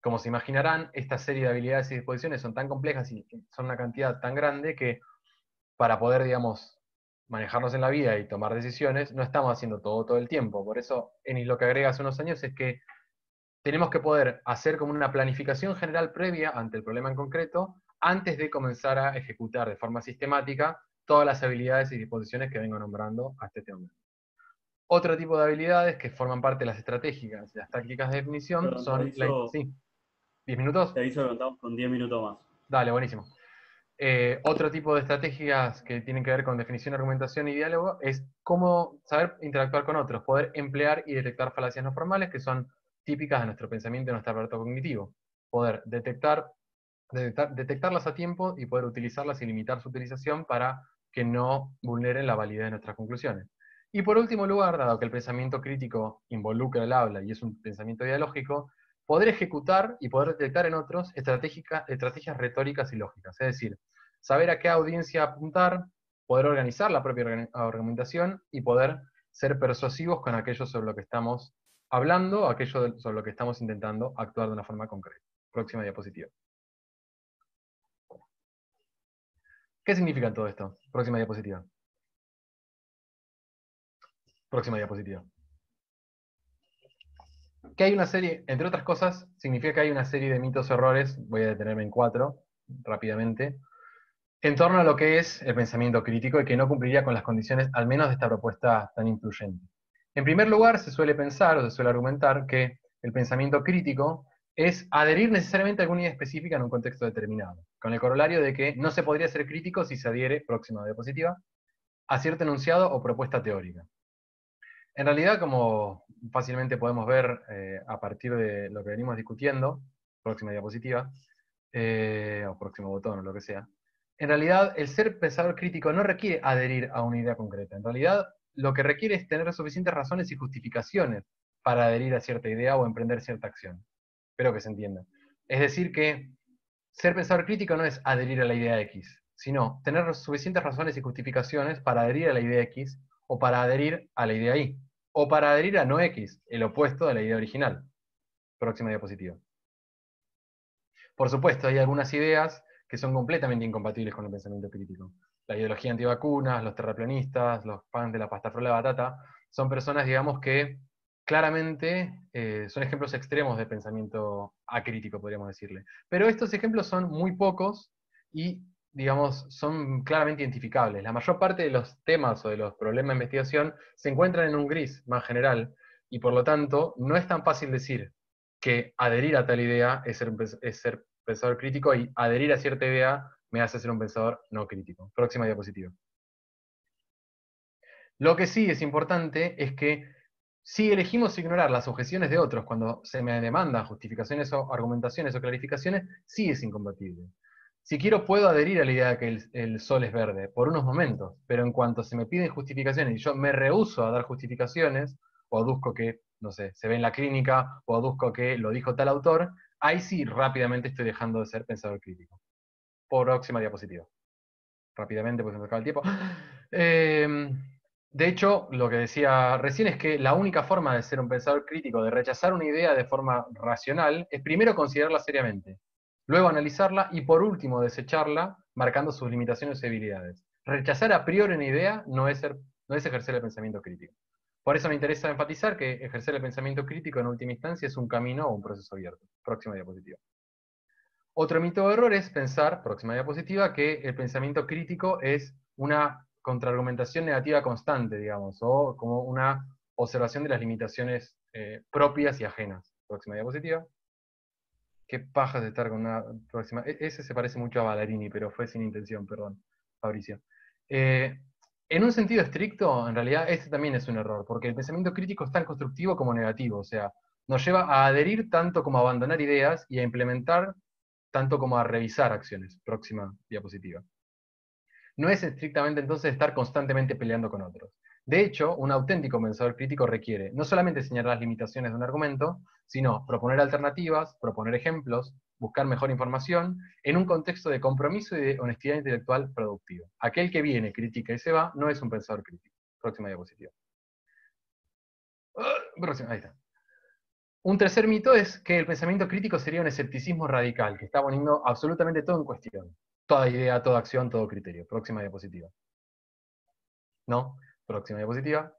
Como se imaginarán, esta serie de habilidades y disposiciones son tan complejas y son una cantidad tan grande que para poder, digamos, manejarnos en la vida y tomar decisiones, no estamos haciendo todo el tiempo. Por eso, Ennis lo que agrega hace unos años es que tenemos que poder hacer como una planificación general previa ante el problema en concreto, antes de comenzar a ejecutar de forma sistemática todas las habilidades y disposiciones que vengo nombrando hasta este momento. Otro tipo de habilidades que forman parte de las estratégicas y las tácticas de definición Perdón, son... Sí, 10 minutos. te aviso que contamos con 10 minutos más. Dale, buenísimo. Otro tipo de estrategias que tienen que ver con definición, argumentación y diálogo es cómo saber interactuar con otros, poder emplear y detectar falacias no formales que son típicas de nuestro pensamiento y nuestro aparato cognitivo. Poder detectarlas a tiempo y poder utilizarlas y limitar su utilización para que no vulneren la validez de nuestras conclusiones. Y por último lugar, dado que el pensamiento crítico involucra el habla y es un pensamiento dialógico, poder ejecutar y poder detectar en otros estrategias retóricas y lógicas. Es decir, saber a qué audiencia apuntar, poder organizar la propia argumentación y poder ser persuasivos con aquello sobre lo que estamos hablando, aquello sobre lo que estamos intentando actuar de una forma concreta. Próxima diapositiva. ¿Qué significa todo esto? Próxima diapositiva. Próxima diapositiva. Que hay una serie, entre otras cosas, significa que hay una serie de mitos o errores, voy a detenerme en 4 rápidamente, en torno a lo que es el pensamiento crítico y que no cumpliría con las condiciones, al menos de esta propuesta tan influyente. En primer lugar, se suele pensar o se suele argumentar que el pensamiento crítico es adherir necesariamente a alguna idea específica en un contexto determinado, con el corolario de que no se podría ser crítico si se adhiere, próxima diapositiva, a cierto enunciado o propuesta teórica. En realidad, como fácilmente podemos ver a partir de lo que venimos discutiendo, próxima diapositiva, o próximo botón o lo que sea, en realidad el ser pensador crítico no requiere adherir a una idea concreta. En realidad, lo que requiere es tener suficientes razones y justificaciones para adherir a cierta idea o emprender cierta acción. Espero que se entienda. Es decir que ser pensador crítico no es adherir a la idea X, sino tener suficientes razones y justificaciones para adherir a la idea X o para adherir a la idea Y, o para adherir a no X, el opuesto de la idea original. Próxima diapositiva. Por supuesto, hay algunas ideas que son completamente incompatibles con el pensamiento crítico. La ideología antivacunas, los terraplanistas, los fans de la pasta frola de batata, son personas, digamos, que claramente son ejemplos extremos de pensamiento acrítico, podríamos decirle. Pero estos ejemplos son muy pocos y, digamos, son claramente identificables. La mayor parte de los temas o de los problemas de investigación se encuentran en un gris más general, y por lo tanto no es tan fácil decir que adherir a tal idea es ser pensador crítico y adherir a cierta idea me hace ser un pensador no crítico. Próxima diapositiva. Lo que sí es importante es que si elegimos ignorar las objeciones de otros cuando se me demandan justificaciones o argumentaciones o clarificaciones, sí es incompatible. Si quiero puedo adherir a la idea de que el sol es verde por unos momentos, pero en cuanto se me piden justificaciones y yo me rehúso a dar justificaciones, o aduzco que, no sé, se ve en la clínica, o aduzco que lo dijo tal autor, ahí sí rápidamente estoy dejando de ser pensador crítico. Próxima diapositiva. Rápidamente, pues se me acaba el tiempo. De hecho, lo que decía recién es que la única forma de ser un pensador crítico, de rechazar una idea de forma racional, es primero considerarla seriamente, luego analizarla y por último desecharla, marcando sus limitaciones y debilidades. Rechazar a priori una idea no es ejercer el pensamiento crítico. Por eso me interesa enfatizar que ejercer el pensamiento crítico en última instancia es un camino o un proceso abierto. Próxima diapositiva. Otro mito o error es pensar, próxima diapositiva, que el pensamiento crítico es una contraargumentación negativa constante, digamos, o como una observación de las limitaciones propias y ajenas. Próxima diapositiva. Qué paja de estar con una próxima. Ese se parece mucho a Ballerini, pero fue sin intención, perdón, Fabricio. En un sentido estricto, en realidad, este también es un error, porque el pensamiento crítico es tan constructivo como negativo, o sea, nos lleva a adherir tanto como a abandonar ideas y a implementar tanto como a revisar acciones. Próxima diapositiva. No es estrictamente entonces estar constantemente peleando con otros. De hecho, un auténtico pensador crítico requiere no solamente señalar las limitaciones de un argumento, sino proponer alternativas, proponer ejemplos, buscar mejor información, en un contexto de compromiso y de honestidad intelectual productiva. Aquel que viene, critica y se va, no es un pensador crítico. Próxima diapositiva. Próxima, ahí está. Un tercer mito es que el pensamiento crítico sería un escepticismo radical, que está poniendo absolutamente todo en cuestión. Toda idea, toda acción, todo criterio. Próxima diapositiva. ¿No? Próxima diapositiva.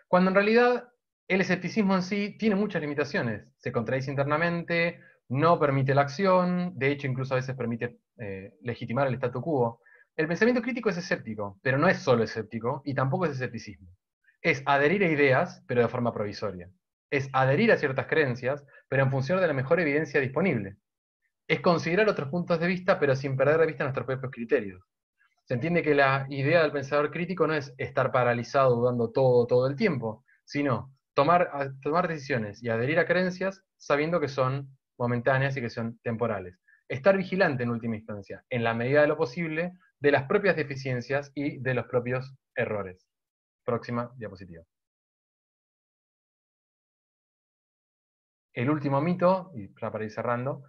Cuando en realidad el escepticismo en sí tiene muchas limitaciones. Se contradice internamente, no permite la acción, de hecho incluso a veces permite legitimar el statu quo. El pensamiento crítico es escéptico, pero no es solo escéptico y tampoco es escepticismo. Es adherir a ideas, pero de forma provisoria. Es adherir a ciertas creencias, pero en función de la mejor evidencia disponible. Es considerar otros puntos de vista, pero sin perder de vista nuestros propios criterios. Se entiende que la idea del pensador crítico no es estar paralizado dudando todo el tiempo, sino tomar decisiones y adherir a creencias sabiendo que son momentáneas y que son temporales. Estar vigilante en última instancia, en la medida de lo posible, de las propias deficiencias y de los propios errores. Próxima diapositiva. El último mito, y ya para ir cerrando,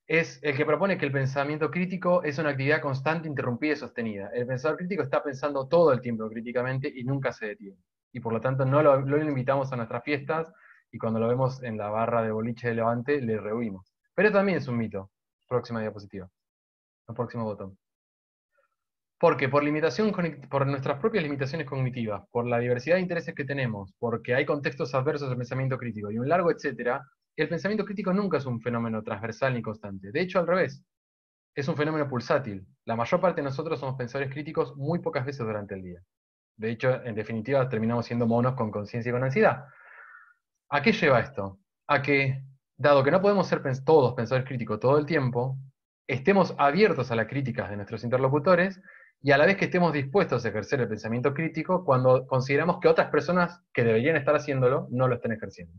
es el que propone que el pensamiento crítico es una actividad constante, interrumpida y sostenida. El pensador crítico está pensando todo el tiempo críticamente y nunca se detiene. Y por lo tanto no lo invitamos a nuestras fiestas y cuando lo vemos en la barra de boliche de Levante le rehuimos. Pero también es un mito. Próxima diapositiva. El próximo botón. Porque por nuestras propias limitaciones cognitivas, por la diversidad de intereses que tenemos, porque hay contextos adversos al pensamiento crítico y un largo etcétera, el pensamiento crítico nunca es un fenómeno transversal ni constante. De hecho, al revés, es un fenómeno pulsátil. La mayor parte de nosotros somos pensadores críticos muy pocas veces durante el día. De hecho, en definitiva, terminamos siendo monos con conciencia y con ansiedad. ¿A qué lleva esto? A que, dado que no podemos ser todos pensadores críticos todo el tiempo, estemos abiertos a las críticas de nuestros interlocutores y a la vez que estemos dispuestos a ejercer el pensamiento crítico cuando consideramos que otras personas que deberían estar haciéndolo no lo estén ejerciendo.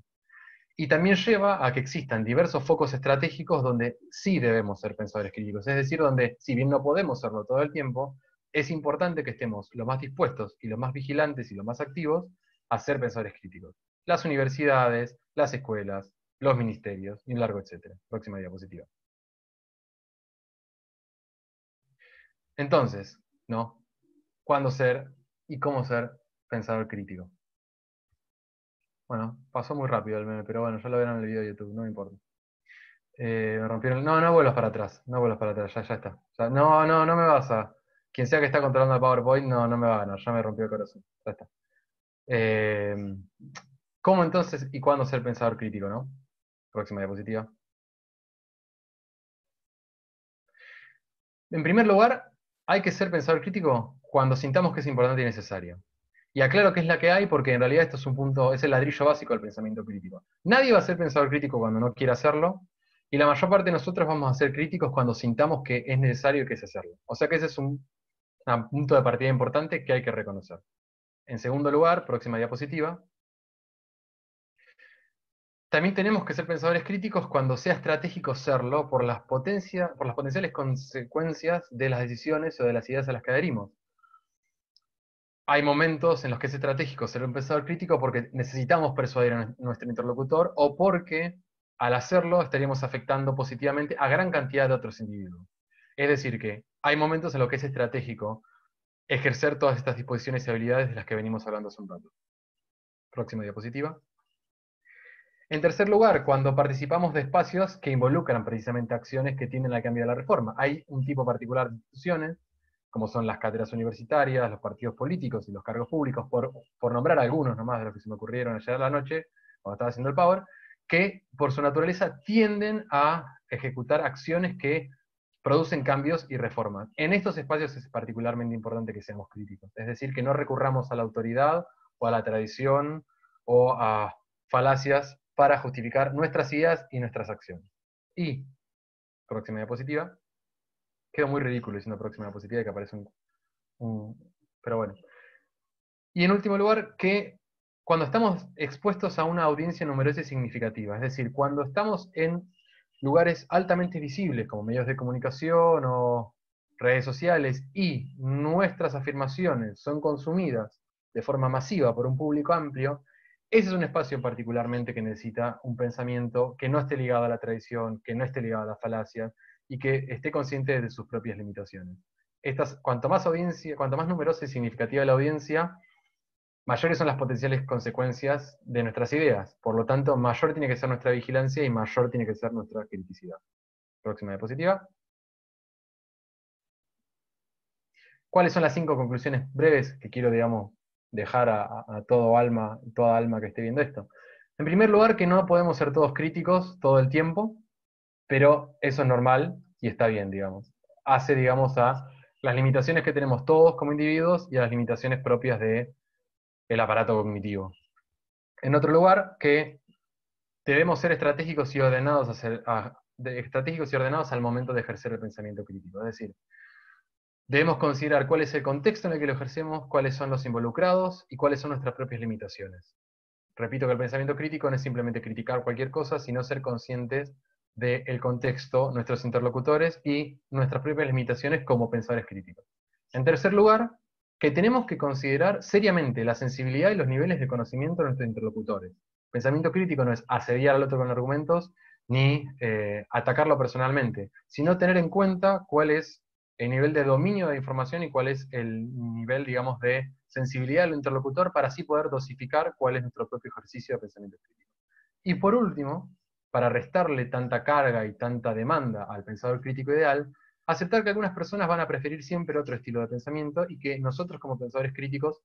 Y también lleva a que existan diversos focos estratégicos donde sí debemos ser pensadores críticos, es decir, donde si bien no podemos serlo todo el tiempo, es importante que estemos lo más dispuestos y lo más vigilantes y lo más activos a ser pensadores críticos. Las universidades, las escuelas, los ministerios, y un largo etcétera. Próxima diapositiva. Entonces, ¿no? ¿Cuándo ser y cómo ser pensador crítico? Bueno, pasó muy rápido el meme, pero bueno, ya lo verán en el video de YouTube, no me importa. Me rompieron. No, no vuelvas para atrás. No vuelvas para atrás, ya está. No me vas a. Quien sea que está controlando el PowerPoint, no me va a ganar. Ya me rompió el corazón. Ya está. ¿Cómo entonces y cuándo ser pensador crítico, no? Próxima diapositiva. En primer lugar, hay que ser pensador crítico cuando sintamos que es importante y necesario. Y aclaro que es la que hay porque en realidad esto es un punto, es el ladrillo básico del pensamiento crítico. Nadie va a ser pensador crítico cuando no quiera hacerlo, Y la mayor parte de nosotros vamos a ser críticos cuando sintamos que es necesario que es hacerlo. O sea que ese es un punto de partida importante que hay que reconocer. En segundo lugar, próxima diapositiva, también tenemos que ser pensadores críticos cuando sea estratégico serlo por las potenciales consecuencias de las decisiones o de las ideas a las que adherimos. Hay momentos en los que es estratégico ser un pensador crítico porque necesitamos persuadir a nuestro interlocutor o porque al hacerlo estaríamos afectando positivamente a gran cantidad de otros individuos. Es decir, que hay momentos en los que es estratégico ejercer todas estas disposiciones y habilidades de las que venimos hablando hace un rato. Próxima diapositiva. En tercer lugar, cuando participamos de espacios que involucran precisamente acciones que tienden a cambiar la reforma. Hay un tipo particular de instituciones, como son las cátedras universitarias, los partidos políticos y los cargos públicos, por nombrar algunos nomás de los que se me ocurrieron ayer a la noche, cuando estaba haciendo el Power, que por su naturaleza tienden a ejecutar acciones que producen cambios y reformas. En estos espacios es particularmente importante que seamos críticos, es decir, que no recurramos a la autoridad o a la tradición o a falacias para justificar nuestras ideas y nuestras acciones. Y, próxima diapositiva, quedó muy ridículo diciendo próxima diapositiva, que aparece pero bueno. Y en último lugar, que cuando estamos expuestos a una audiencia numerosa y significativa, es decir, cuando estamos en lugares altamente visibles, como medios de comunicación o redes sociales, y nuestras afirmaciones son consumidas de forma masiva por un público amplio, ese es un espacio particularmente que necesita un pensamiento que no esté ligado a la tradición, que no esté ligado a la falacia, y que esté consciente de sus propias limitaciones. Cuanto más numerosa y significativa la audiencia, mayores son las potenciales consecuencias de nuestras ideas. Por lo tanto, mayor tiene que ser nuestra vigilancia y mayor tiene que ser nuestra criticidad. Próxima diapositiva. ¿Cuáles son las 5 conclusiones breves que quiero, digamos, dejar a toda alma que esté viendo esto? En primer lugar, que no podemos ser todos críticos todo el tiempo, pero eso es normal y está bien, digamos. Hace, digamos, a las limitaciones que tenemos todos como individuos y a las limitaciones propias del aparato cognitivo. En otro lugar, que debemos ser estratégicos y ordenados al momento de ejercer el pensamiento crítico. Es decir, debemos considerar cuál es el contexto en el que lo ejercemos, cuáles son los involucrados y cuáles son nuestras propias limitaciones. Repito que el pensamiento crítico no es simplemente criticar cualquier cosa, sino ser conscientes del contexto, nuestros interlocutores y nuestras propias limitaciones como pensadores críticos. En tercer lugar, que tenemos que considerar seriamente la sensibilidad y los niveles de conocimiento de nuestros interlocutores. Pensamiento crítico no es asediar al otro con argumentos, ni atacarlo personalmente, sino tener en cuenta cuál es el nivel de dominio de información y cuál es el nivel, digamos, de sensibilidad del interlocutor para así poder dosificar cuál es nuestro propio ejercicio de pensamiento crítico. Y por último, para restarle tanta carga y tanta demanda al pensador crítico ideal, aceptar que algunas personas van a preferir siempre otro estilo de pensamiento y que nosotros como pensadores críticos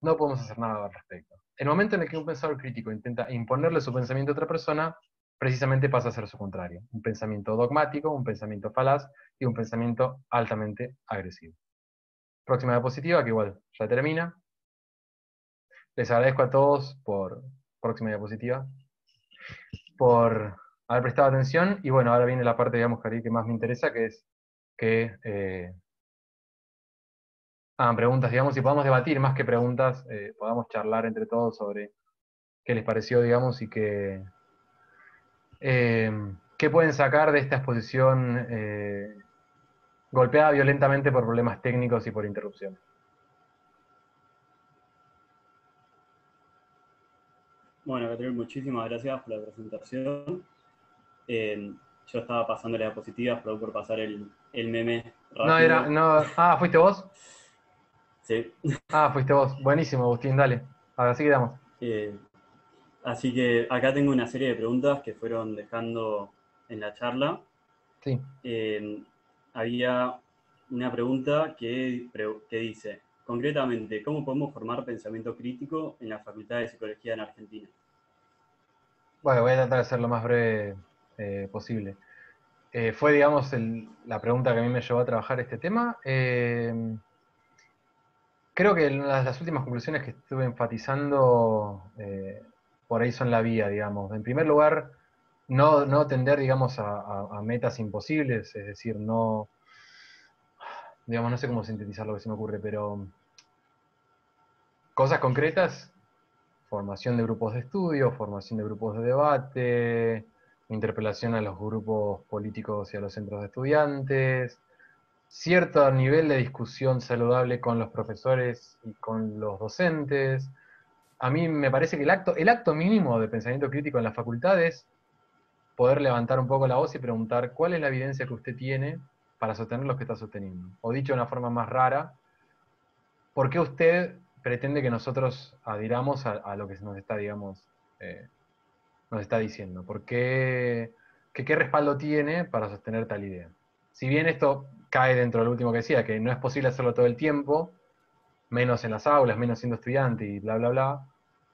no podemos hacer nada al respecto. El momento en el que un pensador crítico intenta imponerle su pensamiento a otra persona, precisamente pasa a ser su contrario. Un pensamiento dogmático, un pensamiento falaz y un pensamiento altamente agresivo. Próxima diapositiva, que igual ya termina. Les agradezco a todos por, próxima diapositiva, por haber prestado atención. Y bueno, ahora viene la parte, digamos, que más me interesa, que es que hagan preguntas, digamos, y podamos debatir más que preguntas, podamos charlar entre todos sobre qué les pareció, digamos, y qué pueden sacar de esta exposición golpeada violentamente por problemas técnicos y por interrupciones. Bueno, Catriel, muchísimas gracias por la presentación. Yo estaba pasando las diapositivas, pero por pasar el meme rápido. ¿Fuiste vos? Sí. Fuiste vos. Buenísimo, Agustín, dale. Así quedamos. Así que acá tengo una serie de preguntas que fueron dejando en la charla. Sí. Había una pregunta que dice, concretamente, ¿cómo podemos formar pensamiento crítico en la Facultad de Psicología en Argentina? Bueno, voy a tratar de ser lo más breve posible. Fue, digamos, la pregunta que a mí me llevó a trabajar este tema. Creo que las últimas conclusiones que estuve enfatizando por ahí son la vía, digamos. En primer lugar, no tender, digamos, a metas imposibles, es decir, no, digamos, no sé cómo sintetizar lo que se me ocurre, pero cosas concretas, formación de grupos de estudio, formación de grupos de debate, interpelación a los grupos políticos y a los centros de estudiantes, cierto nivel de discusión saludable con los profesores y con los docentes. A mí me parece que el acto mínimo de pensamiento crítico en las facultades poder levantar un poco la voz y preguntar cuál es la evidencia que usted tiene para sostener lo que está sosteniendo. O dicho de una forma más rara, ¿por qué usted pretende que nosotros adhiramos a lo que nos está, digamos, eh, nos está diciendo? ¿Por qué, qué respaldo tiene para sostener tal idea? Si bien esto cae dentro del último que decía, que no es posible hacerlo todo el tiempo, menos en las aulas, menos siendo estudiante y bla, bla, bla,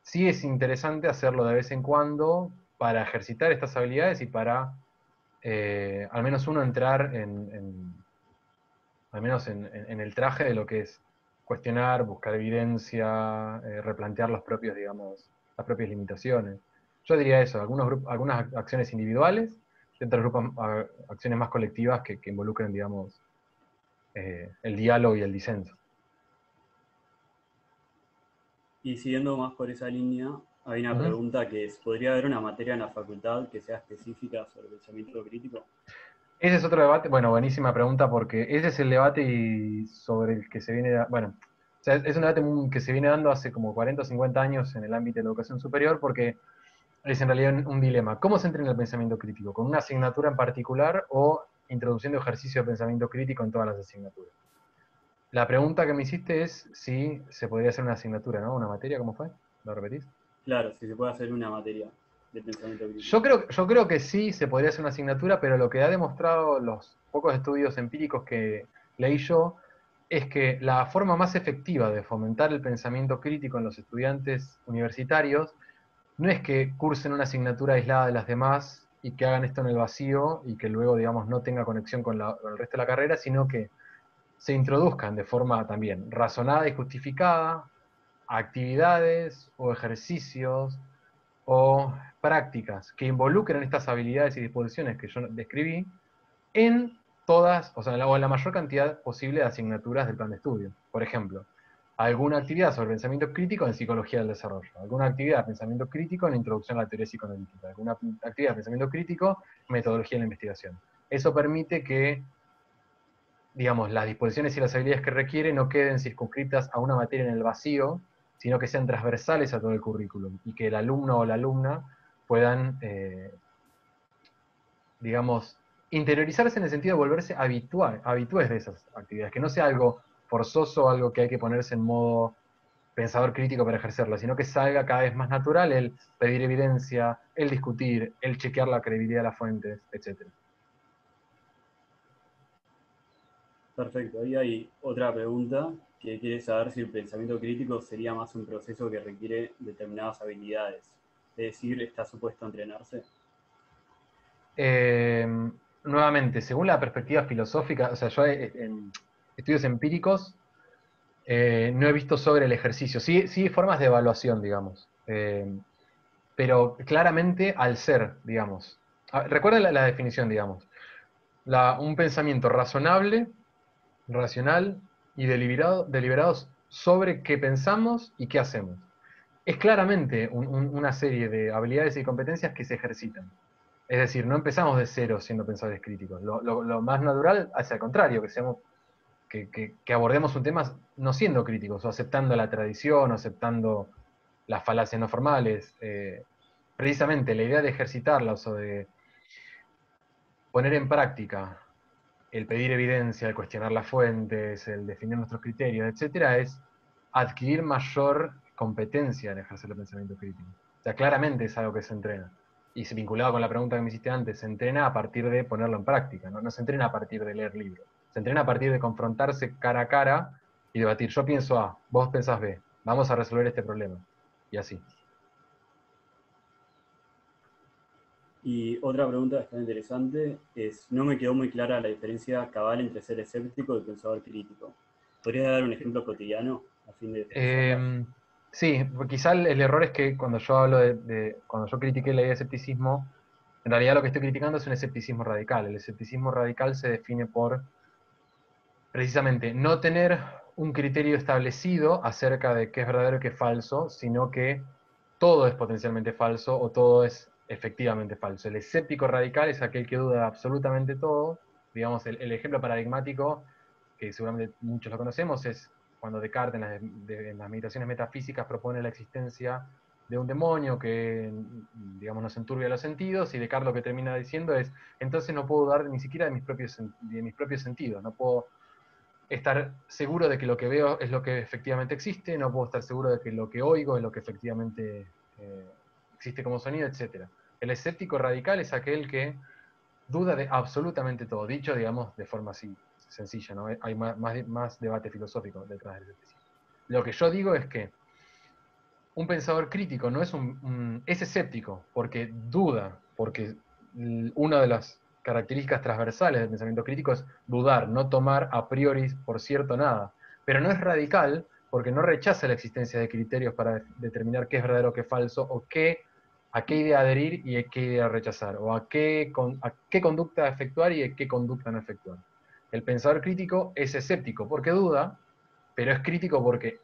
sí es interesante hacerlo de vez en cuando para ejercitar estas habilidades y para al menos uno entrar al menos en el traje de lo que es cuestionar, buscar evidencia, replantear los propios, digamos, las propias limitaciones. Yo diría eso, algunas acciones individuales y otras acciones más colectivas que involucren, digamos, el diálogo y el disenso. Y siguiendo más por esa línea, hay una Ujú. pregunta que es, ¿podría haber una materia en la facultad que sea específica sobre pensamiento crítico? Ese es otro debate, bueno, buenísima pregunta, porque ese es el debate sobre el que se viene, bueno, o sea, es un debate que se viene dando hace como 40 o 50 años en el ámbito de la educación superior, porque es en realidad un dilema. ¿Cómo se entrena el pensamiento crítico? ¿Con una asignatura en particular o introduciendo ejercicio de pensamiento crítico en todas las asignaturas? La pregunta que me hiciste es si se podría hacer una asignatura, ¿no? ¿Una materia? ¿Cómo fue? ¿Lo repetís? Claro, si se puede hacer una materia de pensamiento crítico. Yo creo que sí se podría hacer una asignatura, pero lo que ha demostrado los pocos estudios empíricos que leí yo es que la forma más efectiva de fomentar el pensamiento crítico en los estudiantes universitarios no es que cursen una asignatura aislada de las demás y que hagan esto en el vacío y que luego, digamos, no tenga conexión con el resto de la carrera, sino que se introduzcan de forma también razonada y justificada actividades o ejercicios o prácticas que involucren estas habilidades y disposiciones que yo describí en todas, o en la mayor cantidad posible de asignaturas del plan de estudio. Por ejemplo, alguna actividad sobre pensamiento crítico en psicología del desarrollo, alguna actividad de pensamiento crítico en introducción a la teoría psicoanalítica, alguna actividad de pensamiento crítico en metodología de la investigación. Eso permite que, digamos, las disposiciones y las habilidades que requiere no queden circunscritas a una materia en el vacío, sino que sean transversales a todo el currículum y que el alumno o la alumna puedan, digamos, interiorizarse en el sentido de volverse habituales de esas actividades, que no sea algo forzoso, algo que hay que ponerse en modo pensador crítico para ejercerla, sino que salga cada vez más natural el pedir evidencia, el discutir, el chequear la credibilidad de las fuentes, etc. Perfecto, ahí hay otra pregunta que quiere saber si el pensamiento crítico sería más un proceso que requiere determinadas habilidades. Es decir, ¿está supuesto a entrenarse? Eh, Nuevamente, según la perspectiva filosófica, o sea, yo en estudios empíricos no he visto sobre el ejercicio, sí, sí formas de evaluación, digamos, pero claramente al ser, digamos. Recuerden la definición, digamos. Un pensamiento razonable, racional y deliberados sobre qué pensamos y qué hacemos. Es claramente una serie de habilidades y competencias que se ejercitan. Es decir, no empezamos de cero siendo pensadores críticos. Lo más natural es al contrario, que abordemos un tema no siendo críticos, o aceptando la tradición, o aceptando las falacias no formales. Precisamente la idea de ejercitarlas o de poner en práctica el pedir evidencia, el cuestionar las fuentes, el definir nuestros criterios, etcétera, es adquirir mayor competencia en ejercer el pensamiento crítico. O sea, claramente es algo que se entrena. Y vinculado con la pregunta que me hiciste antes, se entrena a partir de ponerlo en práctica, ¿no? No se entrena a partir de leer libros. Se entrena a partir de confrontarse cara a cara y debatir. Yo pienso A, vos pensás B, vamos a resolver este problema. Y así. Y otra pregunta que está interesante es, no me quedó muy clara la diferencia cabal entre ser escéptico y pensador crítico. ¿Podrías dar un ejemplo cotidiano a fin de profundizarla? Sí, quizá el error es que cuando yo hablo cuando yo critiqué la idea de escepticismo, En realidad lo que estoy criticando es un escepticismo radical. El escepticismo radical se define por, precisamente, no tener un criterio establecido acerca de qué es verdadero y qué es falso, sino que todo es potencialmente falso o todo es efectivamente falso. El escéptico radical es aquel que duda de absolutamente todo. Digamos, el ejemplo paradigmático, que seguramente muchos lo conocemos, es cuando Descartes en las meditaciones metafísicas propone la existencia de un demonio que, digamos, nos enturbia los sentidos, y Descartes lo que termina diciendo es, entonces no puedo dudar ni siquiera de mis propios sentidos, no puedo estar seguro de que lo que veo es lo que efectivamente existe, no puedo estar seguro de que lo que oigo es lo que efectivamente existe como sonido, etc. El escéptico radical es aquel que duda de absolutamente todo, dicho, digamos, de forma así sencilla, ¿no? Hay más debate filosófico detrás del escepticismo. Lo que yo digo es que un pensador crítico no es es escéptico, porque duda, porque una de las características transversales del pensamiento crítico es dudar, no tomar a priori por cierto nada. Pero no es radical, porque no rechaza la existencia de criterios para determinar qué es verdadero, qué es falso, o a qué idea adherir y a qué idea rechazar, o a qué conducta efectuar y a qué conducta no efectuar. El pensador crítico es escéptico porque duda, pero es crítico porque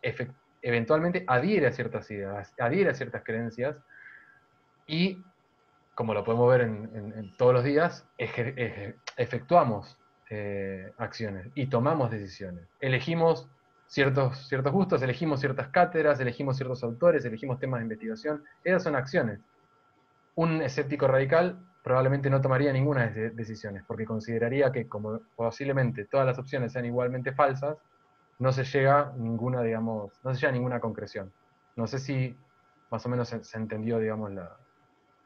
eventualmente adhiere a ciertas ideas, adhiere a ciertas creencias, y, como lo podemos ver en todos los días, efectuamos acciones y tomamos decisiones. Elegimos ciertos gustos, elegimos ciertas cátedras, elegimos ciertos autores, elegimos temas de investigación. Esas son acciones. Un escéptico radical probablemente no tomaría ninguna de esas decisiones, porque consideraría que, como posiblemente todas las opciones sean igualmente falsas, no se llega a ninguna, digamos, no se llega a ninguna concreción. No sé si más o menos se entendió, digamos, la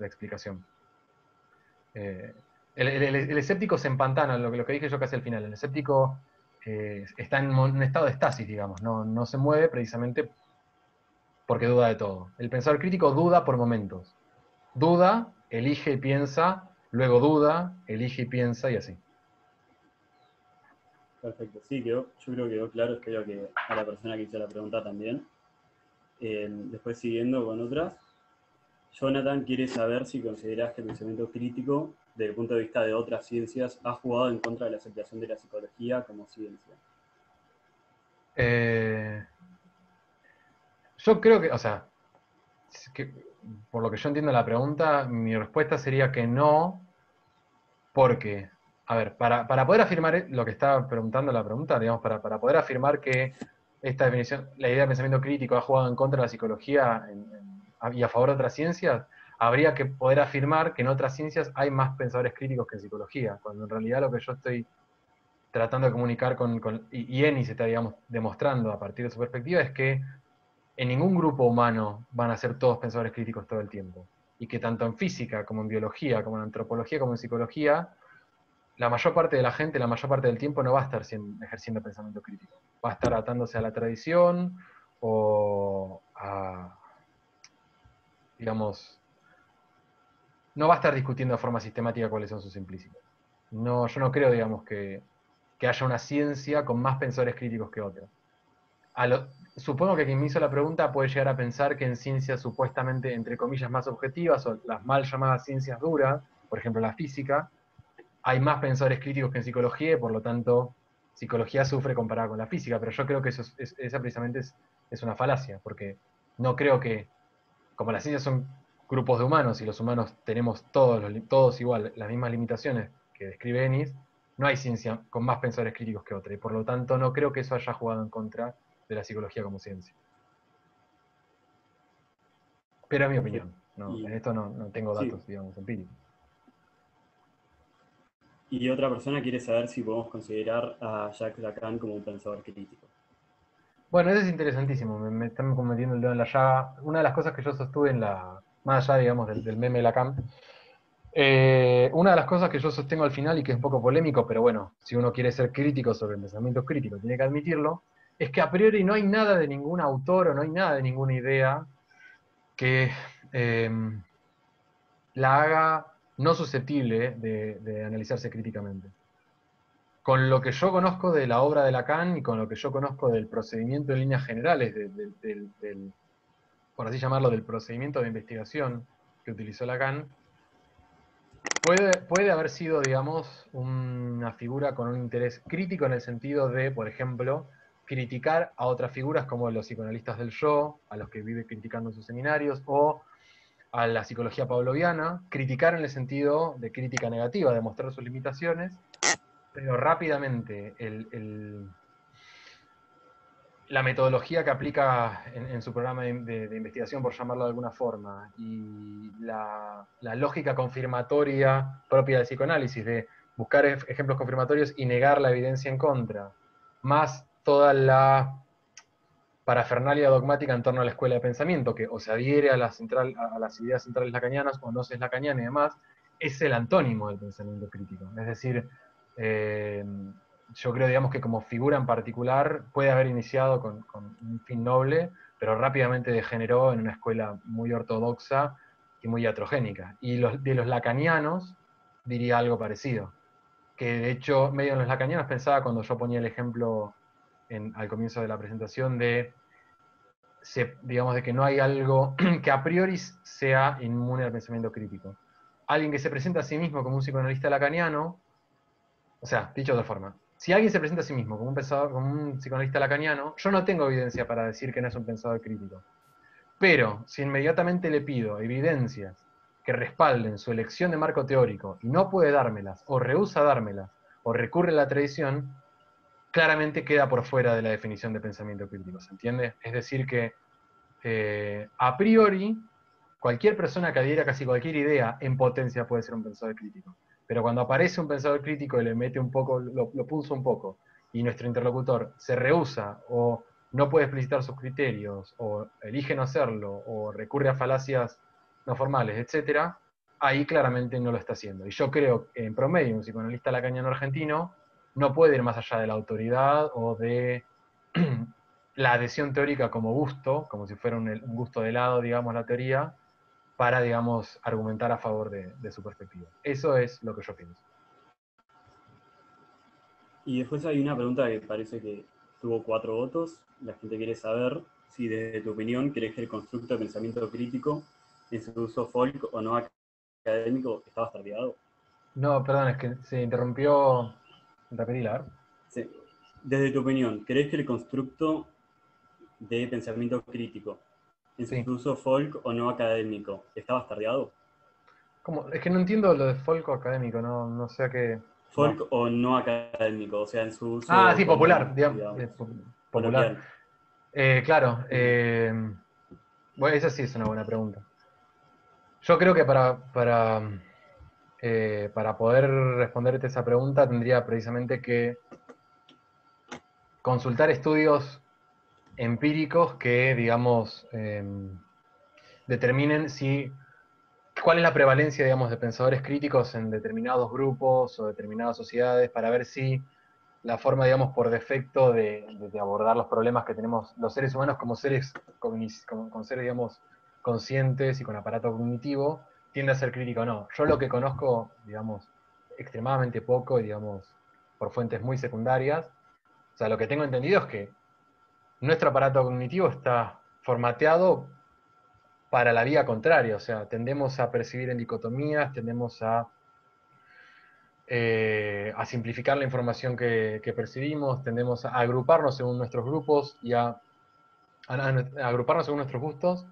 explicación. El escéptico se empantana, lo que dije yo casi al final. El escéptico está en un estado de estasis, digamos, no se mueve precisamente porque duda de todo. El pensador crítico duda por momentos. Duda, elige y piensa, luego duda, elige y piensa, y así. Perfecto, sí, yo creo que quedó claro, espero que a la persona que hizo la pregunta también. Después siguiendo con otras, Jonathan quiere saber si consideras que el pensamiento crítico, desde el punto de vista de otras ciencias, ha jugado en contra de la aceptación de la psicología como ciencia. Yo creo que, o sea, por lo que yo entiendo la pregunta, mi respuesta sería que no, porque, a ver, para poder afirmar lo que estaba preguntando la pregunta, digamos, para poder afirmar que esta definición, la idea de pensamiento crítico ha jugado en contra de la psicología y a favor de otras ciencias, habría que poder afirmar que en otras ciencias hay más pensadores críticos que en psicología, cuando en realidad lo que yo estoy tratando de comunicar y Ennis está, digamos, demostrando a partir de su perspectiva, es que en ningún grupo humano van a ser todos pensadores críticos todo el tiempo. Y que tanto en física, como en biología, como en antropología, como en psicología, la mayor parte de la gente, la mayor parte del tiempo no va a estar ejerciendo pensamiento crítico. Va a estar atándose a la tradición o a, digamos, no va a estar discutiendo de forma sistemática cuáles son sus implícitos. No, yo no creo, digamos, que haya una ciencia con más pensadores críticos que otra. Supongo que quien me hizo la pregunta puede llegar a pensar que en ciencias supuestamente, entre comillas, más objetivas, o las mal llamadas ciencias duras, por ejemplo la física, hay más pensadores críticos que en psicología, y por lo tanto psicología sufre comparada con la física, pero yo creo que esa precisamente es una falacia, porque no creo que, como las ciencias son grupos de humanos y los humanos tenemos todos igual las mismas limitaciones que describe Ennis, no hay ciencia con más pensadores críticos que otra, y por lo tanto no creo que eso haya jugado en contra de la psicología como ciencia. Pero es mi Perfecto. opinión. No, Y, en esto no tengo sí, datos, digamos, empíricos. y otra persona quiere saber si podemos considerar a Jacques Lacan como un pensador crítico. Bueno, eso es interesantísimo. Me están metiendo el dedo en la llaga. Una de las cosas que yo sostuve más allá, digamos, del meme de Lacan, una de las cosas que yo sostengo al final, y que es un poco polémico, pero bueno, si uno quiere ser crítico sobre el pensamiento crítico, tiene que admitirlo, es que a priori no hay nada de ningún autor o no hay nada de ninguna idea que la haga no susceptible de analizarse críticamente. Con lo que yo conozco de la obra de Lacan y con lo que yo conozco del procedimiento en líneas generales, por así llamarlo, del procedimiento de investigación que utilizó Lacan, Puede haber sido, digamos, una figura con un interés crítico en el sentido de, por ejemplo, criticar a otras figuras como los psicoanalistas del yo, a los que vive criticando en sus seminarios, o a la psicología pavloviana, criticar en el sentido de crítica negativa, de mostrar sus limitaciones, pero rápidamente la metodología que aplica en su programa de investigación, por llamarlo de alguna forma, y la lógica confirmatoria propia del psicoanálisis, de buscar ejemplos confirmatorios y negar la evidencia en contra, más toda la parafernalia dogmática en torno a la escuela de pensamiento, que o se adhiere a, a las ideas centrales lacanianas o no se es lacaniana y demás, es el antónimo del pensamiento crítico. Es decir, eh, yo creo, digamos, que como figura en particular puede haber iniciado con un fin noble, pero rápidamente degeneró en una escuela muy ortodoxa y muy atrogénica. Y de los lacanianos diría algo parecido. Que de hecho, medio en los lacanianos pensaba cuando yo ponía el ejemplo al comienzo de la presentación digamos, de que no hay algo que a priori sea inmune al pensamiento crítico. Alguien que se presenta a sí mismo como un psicoanalista lacaniano, o sea, dicho de otra forma, si alguien se presenta a sí mismo como un psicoanalista lacaniano, yo no tengo evidencia para decir que no es un pensador crítico. Pero si inmediatamente le pido evidencias que respalden su elección de marco teórico y no puede dármelas, o rehúsa dármelas, o recurre a la tradición, claramente queda por fuera de la definición de pensamiento crítico, ¿se entiende? Es decir que a priori, cualquier persona que adhiera a casi cualquier idea en potencia puede ser un pensador crítico. Pero cuando aparece un pensador crítico y le mete un poco, lo pulsa un poco, y nuestro interlocutor se rehúsa o no puede explicitar sus criterios, o elige no hacerlo, o recurre a falacias no formales, etc., ahí claramente no lo está haciendo. Y yo creo que en promedio un psicoanalista lacaniano argentino no puede ir más allá de la autoridad o de la adhesión teórica como gusto, como si fuera un gusto de helado, digamos, la teoría, para, digamos, argumentar a favor de su perspectiva. Eso es lo que yo pienso. Y después hay una pregunta que parece que tuvo 4 votos. La gente quiere saber si desde tu opinión crees que el constructo de pensamiento crítico en su uso folk o no académico está bastardeado. No, perdón, es que se interrumpió. Repetirla, a ver. Sí. Desde tu opinión, ¿crees que el constructo de pensamiento crítico en su Sí. uso folk o no académico está bastardeado? ¿Cómo? Es que no entiendo lo de folco académico, no sé a qué va. Folk o no académico, o sea, en su Ah, uso sí, popular, común, digamos, digamos, popular. coloquial. Claro, bueno, esa sí es una buena pregunta. Yo creo que para poder responderte esa pregunta tendría precisamente que consultar estudios empíricos que, digamos, determinen cuál es la prevalencia, digamos, de pensadores críticos en determinados grupos o determinadas sociedades, para ver si la forma, digamos, por defecto de abordar los problemas que tenemos los seres humanos como seres, con seres, digamos, conscientes y con aparato cognitivo, tiende a ser crítico o no. Yo lo que conozco, digamos, extremadamente poco, y, digamos, por fuentes muy secundarias, o sea, lo que tengo entendido es que nuestro aparato cognitivo está formateado para la vía contraria, o sea, tendemos a percibir en dicotomías, tendemos a simplificar la información que percibimos, tendemos a agruparnos según nuestros grupos y a agruparnos según nuestros gustos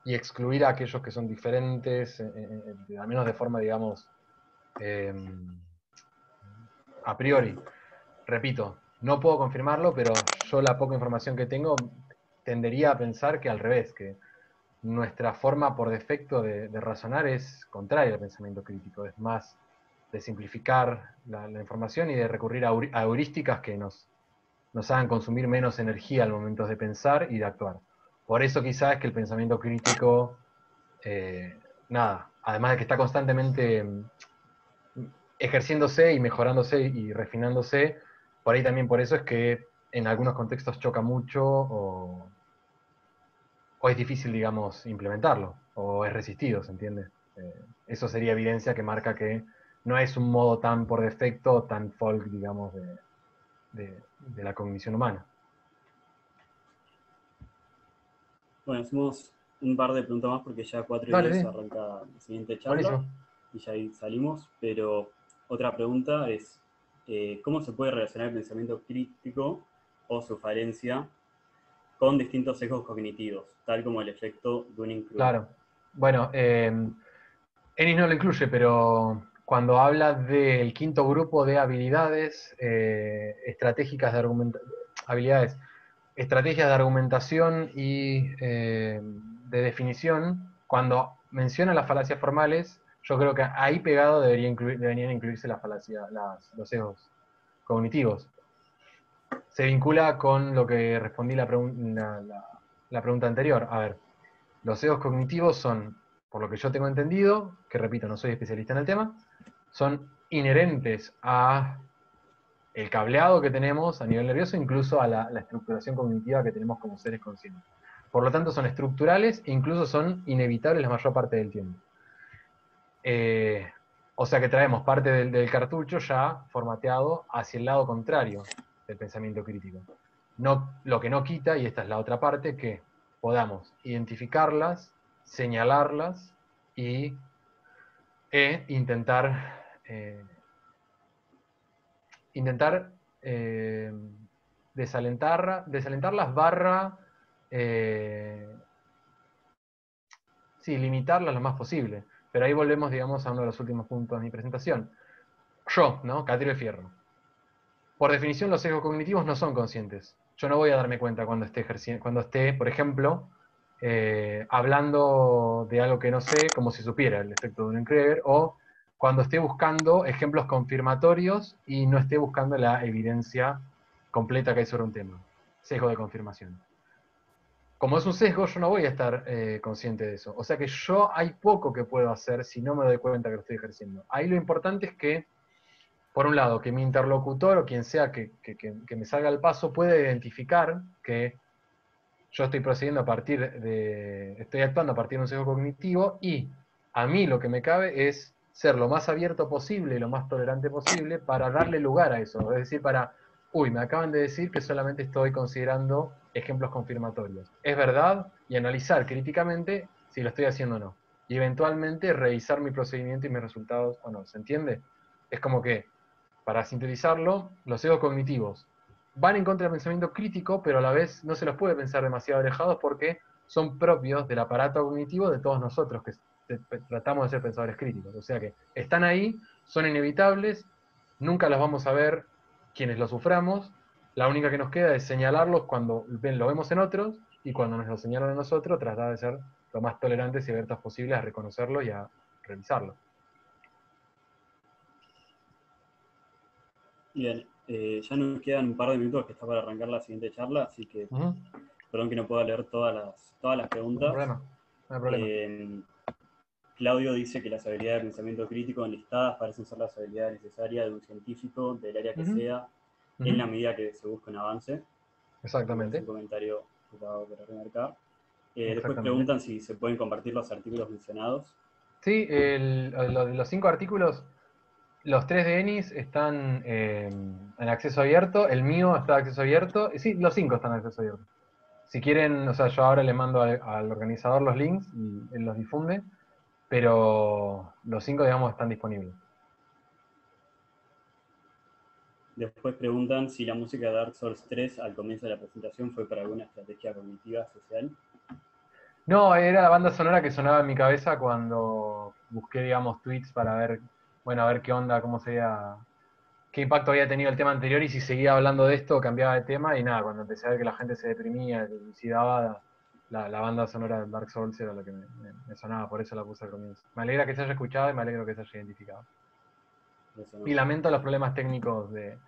y excluir a aquellos que son diferentes, al menos de forma, digamos, eh, a priori. Repito, no puedo confirmarlo, pero yo la poca información que tengo tendería a pensar que al revés, que nuestra forma por defecto de razonar es contraria al pensamiento crítico, es más de simplificar la información y de recurrir a heurísticas que nos hagan consumir menos energía al momento de pensar y de actuar. Por eso quizás es que el pensamiento crítico, nada, además de que está constantemente ejerciéndose y mejorándose y refinándose, por ahí también por eso es que en algunos contextos choca mucho o es difícil, digamos, implementarlo, o es resistido, ¿se entiende? Eso sería evidencia que marca que no es un modo tan por defecto, tan folk, digamos, de la cognición humana. Bueno, hacemos un par de preguntas más porque ya 4 y Dale, 10 sí, arranca la siguiente charla. buenísimo. y ya ahí salimos, pero otra pregunta es, ¿cómo se puede relacionar el pensamiento crítico o su falencia con distintos sesgos cognitivos, tal como el efecto Dunning-Kruger? Claro. Bueno, Ennis no lo incluye, pero cuando habla del quinto grupo de habilidades estratégicas de habilidades, estrategias de argumentación y de definición, cuando menciona las falacias formales, yo creo que ahí pegado deberían incluirse las falacias, los sesgos cognitivos. Se vincula con lo que respondí la pregunta anterior. A ver, los sesgos cognitivos son, por lo que yo tengo entendido, que repito, no soy especialista en el tema, son inherentes a el cableado que tenemos a nivel nervioso, incluso a la estructuración cognitiva que tenemos como seres conscientes. Por lo tanto, son estructurales e incluso son inevitables la mayor parte del tiempo. O sea que traemos parte del cartucho ya formateado hacia el lado contrario del pensamiento crítico. No, lo que no quita, y esta es la otra parte, que podamos identificarlas, señalarlas e intentar desalentarlas barra sí, limitarlas lo más posible. Pero ahí volvemos, digamos, a uno de los últimos puntos de mi presentación. Yo, ¿no? Catriel Fierro. Por definición, los sesgos cognitivos no son conscientes. Yo no voy a darme cuenta cuando esté, por ejemplo, hablando de algo que no sé, como si supiera el efecto de Dunning-Kruger, o cuando esté buscando ejemplos confirmatorios y no esté buscando la evidencia completa que hay sobre un tema. Sesgo de confirmación. Como es un sesgo, yo no voy a estar consciente de eso. O sea que yo hay poco que puedo hacer si no me doy cuenta que lo estoy ejerciendo. Ahí lo importante es que, por un lado, que mi interlocutor o quien sea que me salga al paso pueda identificar que yo estoy procediendo estoy actuando a partir de un sesgo cognitivo y a mí lo que me cabe es ser lo más abierto posible y lo más tolerante posible para darle lugar a eso. Es decir, me acaban de decir que solamente estoy considerando ejemplos confirmatorios. ¿Es verdad? Y analizar críticamente si lo estoy haciendo o no. Y eventualmente revisar mi procedimiento y mis resultados o no. ¿Se entiende? Es como que, para sintetizarlo, los sesgos cognitivos van en contra del pensamiento crítico, pero a la vez no se los puede pensar demasiado alejados porque son propios del aparato cognitivo de todos nosotros que tratamos de ser pensadores críticos. O sea que están ahí, son inevitables, nunca los vamos a ver quienes los suframos, la única que nos queda es señalarlos cuando lo vemos en otros y cuando nos lo señalan a nosotros, tratar de ser lo más tolerantes y abiertos posibles a reconocerlo y a revisarlo. Bien, ya nos quedan un par de minutos que está para arrancar la siguiente charla, así que perdón que no pueda leer todas las preguntas. No hay problema. Claudio dice que las habilidades de pensamiento crítico enlistadas parecen ser las habilidades necesarias de un científico, del área que sea, en la medida que se busque un avance. Exactamente. Es un comentario que acabo de remarcar. Después preguntan si se pueden compartir los artículos mencionados. Sí, los 5 artículos, los 3 de Ennis están en acceso abierto, el mío está en acceso abierto, sí, los 5 están en acceso abierto. Si quieren, o sea, yo ahora le mando al organizador los links y él los difunde, pero los 5, digamos, están disponibles. Después preguntan si la música de Dark Souls 3 al comienzo de la presentación fue para alguna estrategia cognitiva social. No, era la banda sonora que sonaba en mi cabeza cuando busqué, digamos, tweets para ver, bueno, a ver qué onda, qué impacto había tenido el tema anterior y si seguía hablando de esto, cambiaba de tema y nada, cuando empecé a ver que la gente se deprimía, se suicidaba, la banda sonora de Dark Souls era lo que me sonaba, por eso la puse al comienzo. Me alegra que se haya escuchado y me alegro que se haya identificado. Y lamento los problemas técnicos del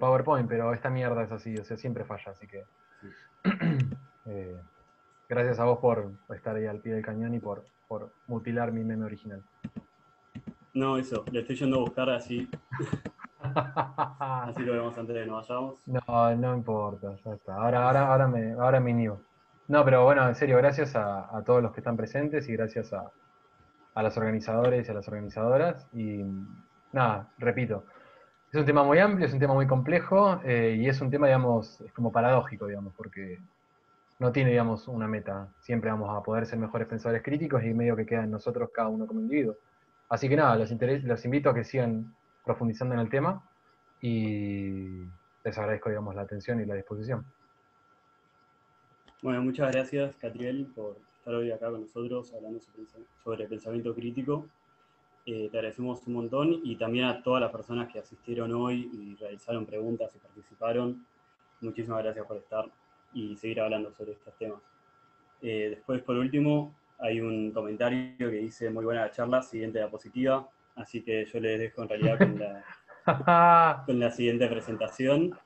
PowerPoint, pero esta mierda es así, o sea, siempre falla, así que... gracias a vos por estar ahí al pie del cañón y por mutilar mi meme original. No, eso, le estoy yendo a buscar así. Así lo vemos antes de que nos vayamos. No importa, ya está. Ahora me inhibo. No, pero bueno, en serio, gracias a todos los que están presentes y gracias a los organizadores y a las organizadoras. Y nada, repito, es un tema muy amplio, es un tema muy complejo y es un tema, digamos, es como paradójico, digamos, porque no tiene, digamos, una meta. Siempre vamos a poder ser mejores pensadores críticos y medio que queda en nosotros cada uno como individuo. Así que nada, los invito a que sigan profundizando en el tema y les agradezco, digamos, la atención y la disposición. Bueno, muchas gracias, Catriel, por estar hoy acá con nosotros hablando sobre pensamiento crítico. Te agradecemos un montón y también a todas las personas que asistieron hoy y realizaron preguntas y participaron. Muchísimas gracias por estar y seguir hablando sobre estos temas. Después, por último, hay un comentario que dice muy buena la charla, siguiente diapositiva, así que yo les dejo en realidad con la siguiente presentación.